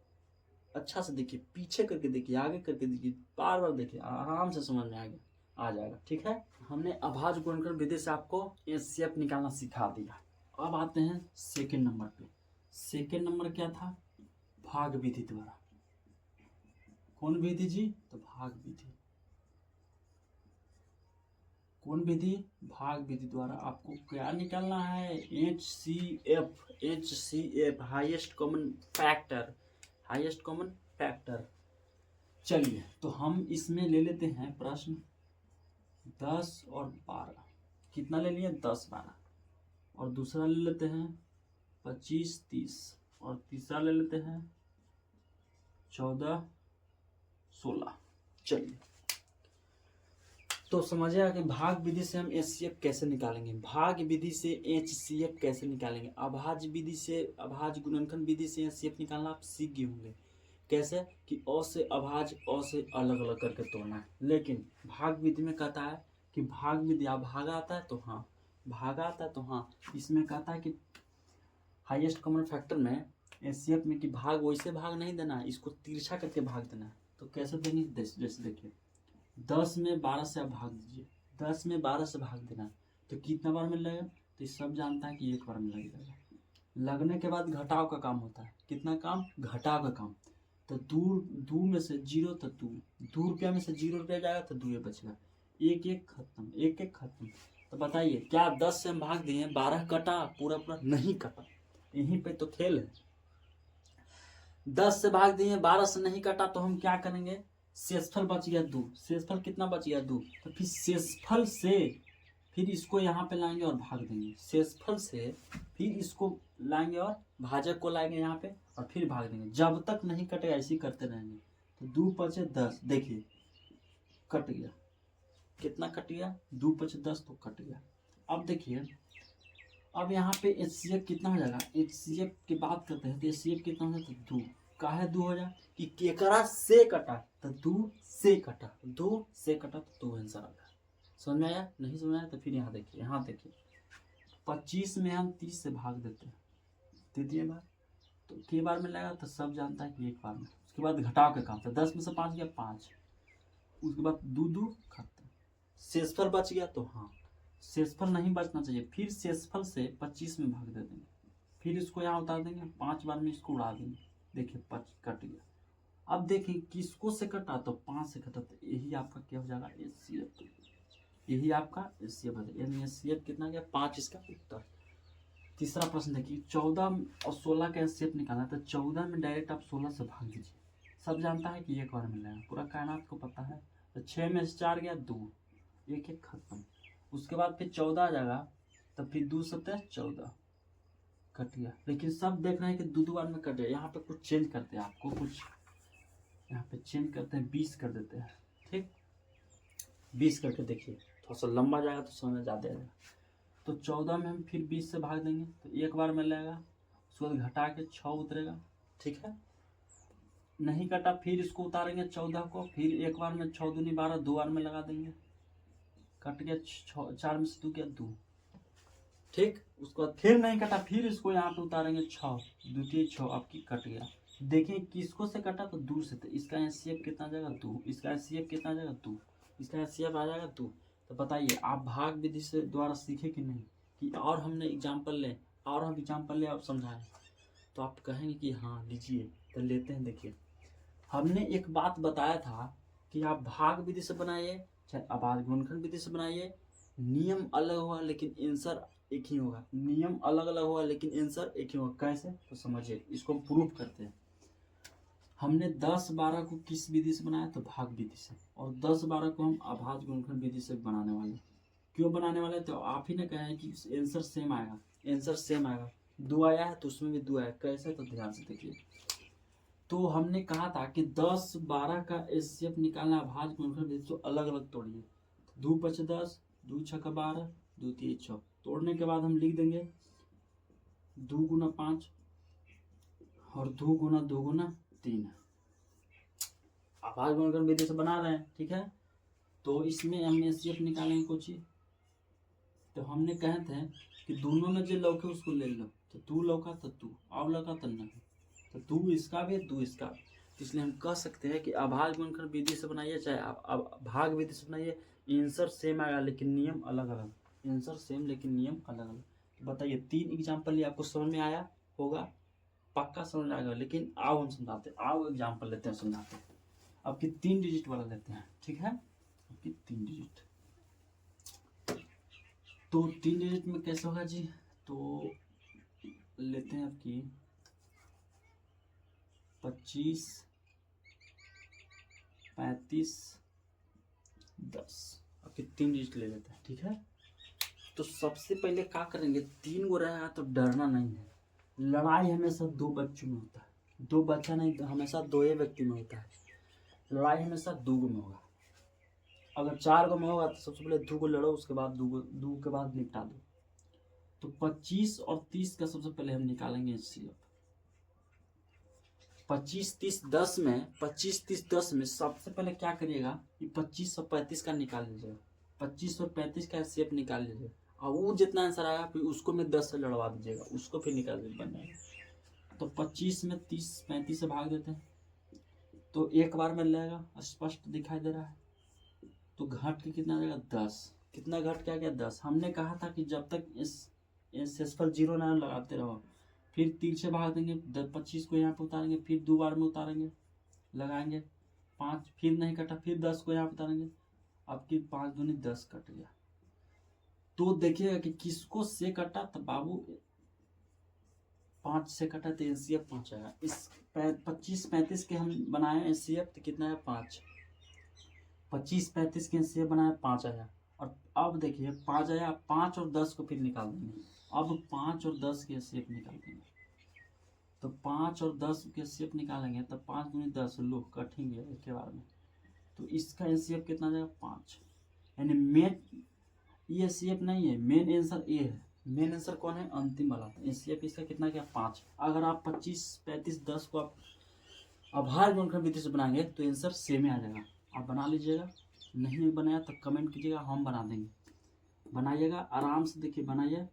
अच्छा से देखिए, पीछे करके देखिए, आगे करके देखिए, बार बार देखिए, आराम से समझ में आ जाएगा। ठीक है, हमने अभाज्य गुणनखंड विधि से आपको HCF निकालना सिखा दिया। अब आते हैं सेकेंड नंबर पे। सेकेंड नंबर क्या था? भाग विधि द्वारा। कौन विधि जी? तो भाग विधि। कौन विधि? भाग विधि द्वारा आपको क्या निकालना है? HCF, highest common factor, highest common factor. चलिए तो हम इसमें ले लेते हैं प्रश्न 10 और 12। कितना ले लिए? 10 12। और दूसरा ले लेते हैं 25 30, और तीसरा ले लेते हैं 14 16। चलिए तो समझिएगा कि भाग विधि से हम HCF कैसे निकालेंगे, भाग विधि से HCF कैसे निकालेंगे। अभाज्य विधि से, अभाज्य गुणनखंड विधि से HCF निकालना आप सीख गए होंगे। कैसे कि अ से अभाज्य, अ से अलग अलग करके तोड़ना है। लेकिन भाग विधि में कहता है कि भाग विधि, आप भागा आता है तो हाँ, भागा आता है तो हाँ। इसमें कहता है कि हाईएस्ट कॉमन फैक्टर में HCF में कि भाग वैसे भाग नहीं देना है, इसको तिरछा करके भाग देना है। तो कैसे देंगे? जैसे देखिए 10 में 12 से आप भाग दीजिए, 10 में 12 से भाग देना, तो कितना बार में लगेगा? तो सब जानता है कि 1 बार में लगेगा। लगने के बाद घटाव का काम होता है। कितना काम? घटाव का काम। तो 2 में से 0 तो 2 रुपया में से 0 रुपया जाएगा तो 2 बचेगा। 1 1 खत्म, 1 1 खत्म। तो बताइए क्या 10 से हम भाग दिए, 12 कटा? पूरा पूरा नहीं कटा। यहीं पे तो खेल है। 10 से भाग दिए, 12 से नहीं कटा, तो हम क्या करेंगे? शेषफल बच गया 2। शेषफल कितना बच गया? 2। तो फिर फिर इसको यहाँ पे लाएंगे और भाग देंगे, शेषफल से फिर इसको लाएंगे और भाजक को लाएंगे यहाँ पे और फिर भाग देंगे, जब तक नहीं कटेगा ऐसे ही करते रहेंगे। तो 2 पचे 10, देखिए कट गया, कितना कट गया, 2 पचे 10 तो कट गया। अब देखिए अब यहाँ पे HCF कितना हो जाएगा, HCF की बात करते हैं तो HCF कितना हो जाता है 2, काहे 2 हो जाए कि केकरा से कटा, तो 2 से कटा, 2 से कटा तो 2 आंसर आ गया। समझ में आया, नहीं समझ आया तो फिर यहाँ देखिए, 25 में हम 30 से भाग देते हैं, द्वितीय बार तो के बार में लगेगा, तो सब जानता है कि एक बार में। उसके बाद घटाव के काम, तो 10 में से 5 गया 5, उसके बाद 2 खत्म, शेषफल बच गया। तो हाँ शेषफल नहीं बचना चाहिए, फिर शेषफल से 25 में भाग दे देंगे, फिर इसको यहाँ उतार देंगे, 5 बार में इसको उड़ा देंगे, देखिए 5 कट गया। अब देखिए किसको से कटा, तो 5 से कटा, तो यही आपका क्या हो जाएगा HCF, यही आपका HCF है, यानी HCF कितना गया 5 इसका उत्तर। तीसरा प्रश्न देखिए 14 और 16 का HCF निकालना, तो 14 में डायरेक्ट आप 16 से भाग दीजिए, सब जानता है कि एक बार मिलेगा, पूरा कायनात को पता है। तो 6 में से 4 गया 2, एक एक खत्म। उसके बाद फिर 14 आ जाएगा, तो फिर 2 सत्तर 14 कट गया, लेकिन सब देख रहे हैं कि 2 बार में कट गया। यहाँ पे कुछ चेंज करते हैं, आपको कुछ यहाँ पे चेंज करते हैं, 20 कर देते हैं, ठीक 20 करके देखिए, थोड़ा सा लंबा जाएगा तो समय ज़्यादा आएगा। तो 14 में हम फिर 20 से भाग देंगे, तो एक बार में लगेगा, उसके बाद घटा के 6 उतरेगा, ठीक है। नहीं कटा, फिर इसको उतारेंगे 14 को, फिर एक बार में 6 दूनी 12, 2 बार में लगा देंगे, कट गया 4 में से 2 गया 2, ठीक। उसके बाद फिर नहीं कटा, फिर इसको यहाँ पे उतारेंगे 6, द्वितीय 6 आपकी कट गया। देखिए किसको से कटा, तो 2 से, तो इसका HCF कितना आ जाएगा 2, इसका HCF कितना आ जाएगा 2, इसका HCF आ जाएगा 2। तो बताइए आप भाग विधि से द्वारा सीखे कि नहीं, कि और हमने एग्जाम्पल ले, और हम एग्जाम्पल ले आप समझाएं, तो आप कहेंगे कि हाँ लीजिए, तो लेते हैं। देखिए हमने एक बात बताया था कि आप भाग विधि से बनाइए चाहे आवाज गुणनखंड विधि से बनाइए, नियम अलग होगा लेकिन आंसर एक ही होगा, नियम अलग अलग होगा लेकिन आंसर एक ही होगा। कैसे, तो समझिए, इसको हम प्रूफ करते हैं। हमने 10-12 को किस विधि से बनाया, तो भाग विधि से, और 10-12 को हम आभाज्य गुणनखंड विधि से बनाने वाले। क्यों बनाने वाले, तो आप ही ने कहा है कि आंसर सेम आएगा, आंसर सेम आएगा, 2 आया है तो उसमें भी 2 आया, कैसे, तो ध्यान से देखिए। तो हमने कहा था कि 10-12 का HCF निकालना आभाज्य गुणनखंड विधि से, अलग अलग तोड़िए, 2 पचे 10, 2 छक्का 12, 2 तिये 6, तोड़ने के बाद हम लिख देंगे 2 गुना 5 और 2 गुना 2 गुना 3, आभाज्य गुणनखंड विधि से बना रहे हैं, ठीक है। तो इसमें हम HCF निकालेंगे कुछ, तो हमने कहे थे कि दोनों में जो लौके उसको ले लो, तो 2 लौका तो 2, और लौका तो नहीं, तो 2 इसका भी 2 इसका भी। तो इसलिए हम कह सकते हैं कि आभाज्य गुणनखंड विधि से बनाइए चाहे आप भाग विधि से बनाइए, आंसर सेम आएगा लेकिन नियम अलग अलग, आंसर सेम लेकिन नियम अलग अलग। तो बताइए 3 एग्जाम्पल ये आपको समझ में आया होगा, पक्का समझ में आएगा। लेकिन आओ हम समझाते हैं, आओ एग्जाम्पल लेते हैं, समझाते हैं। आपकी 3 डिजिट वाला लेते हैं, ठीक है, आपकी 3 डिजिट। तो 3 डिजिट में कैसे होगा जी, तो लेते हैं आपकी 25, 35, 10, आपके 3 डिजिट ले लेते हैं, ठीक है। तो सबसे पहले क्या करेंगे, 3 गो रहेगा तो डरना नहीं है, लड़ाई हमेशा 2 बच्चों में होता है, 2 बच्चा नहीं, हमेशा 2 ही व्यक्ति में होता है, लड़ाई हमेशा 2 गो में होगा। अगर 4 गो में होगा तो सबसे पहले 2 गो लड़ो, उसके बाद 2 के बाद निपटा दो। तो 25 और 30 का सबसे पहले हम निकालेंगे HCF। 25, 30, 10 में 25, 30, 10 में सबसे पहले क्या करिएगा, ये 25 और 35 का निकाल लीजिएगा, 25 और 35 का HCF निकाल लीजिएगा, और वो जितना आंसर आएगा फिर उसको में 10 से लड़वा दीजिएगा, उसको फिर निकाल दीजिए, बन जाएगा। तो 25 में 30, 35 से भाग देते हैं, तो एक बार में लगेगा, स्पष्ट दिखाई दे रहा है। तो घट के कितना आ जाएगा 10, कितना घट के आ गया 10। हमने कहा था कि जब तक इस शेषफल 0 ना लगाते रहो, फिर 3 से भाग देंगे, 25 को यहाँ पे उतारेंगे, फिर 2 बार में उतारेंगे, लगाएंगे 5, फिर नहीं कटा, फिर 10 को यहाँ पे उतारेंगे, आपकी 5 दूनी 10 कट गया। तो देखिएगा कि किसको से कटा, तो बाबू 5 से कटा तो HCF 5 आएगा। इस 25-35 के हम बनाए HCF तो कितना है 5, 25-35 के HCF बनाया 5 आया। और अब देखिए 5 आया, 5 और 10 को फिर निकाल देंगे। अब 5 और 10 के एचसीएफ निकाल देंगे, तो 5 और 10 के एचसीएफ निकालेंगे तो 5 दूनी 10, लो कटेंगे एक के बार में, तो इसका एचसीएफ कितना आ जाएगा 5। यानी मेन ये एचसीएफ नहीं है, मेन आंसर ए है। मेन आंसर कौन है, अंतिम वाला। तो एचसीएफ इसका कितना क्या 5। अगर आप 25, 35, 10 को आप आभार गुणनखंड विधि से बनाएंगे तो आंसर सेम ही आ जाएगा। आप बना लीजिएगा, नहीं बनाया तो कमेंट कीजिएगा, हम बना देंगे। बनाइएगा आराम से, देखिए बनाइए,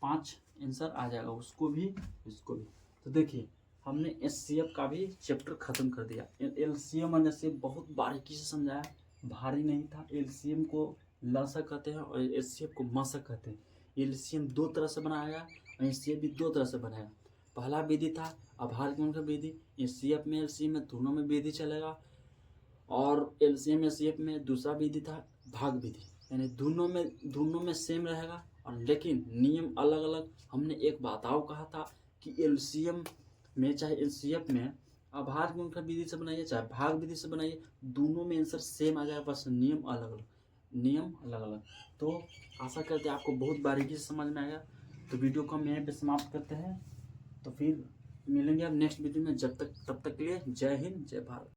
5 आंसर आ जाएगा, उसको भी इसको भी। तो देखिए हमने एचसीएफ का भी चैप्टर खत्म कर दिया। एलसीएम और एचसीएफ बहुत बारीकी से समझाया, भारी नहीं था। एलसीएम को लसा कहते हैं और एचसीएफ को मसा कहते हैं। एलसीएम 2 तरह से बनाया गया और एचसीएफ भी 2 तरह से बनाया। पहला विधि था आभार गुणनखंड विधि, एचसीएफ में एलसीएम में दोनों में विधि चलेगा। और एलसीएम एचसीएफ में दूसरा विधि था भाग विधि, यानी दोनों में सेम रहेगा और लेकिन नियम अलग अलग। हमने एक बात और कहा था कि एलसीएम में चाहे एचसीएफ में आभार गुणनखंड विधि से बनाइए चाहे भाग विधि से बनाइए, दोनों में आंसर सेम आ जाएगा, बस नियम अलग अलग। तो आशा करते हैं आपको बहुत बारीकी से समझ में आएगा। तो वीडियो को हम यहीं पे समाप्त करते हैं, तो फिर मिलेंगे अब नेक्स्ट वीडियो में। तब तक के लिए जय हिंद, जय भारत।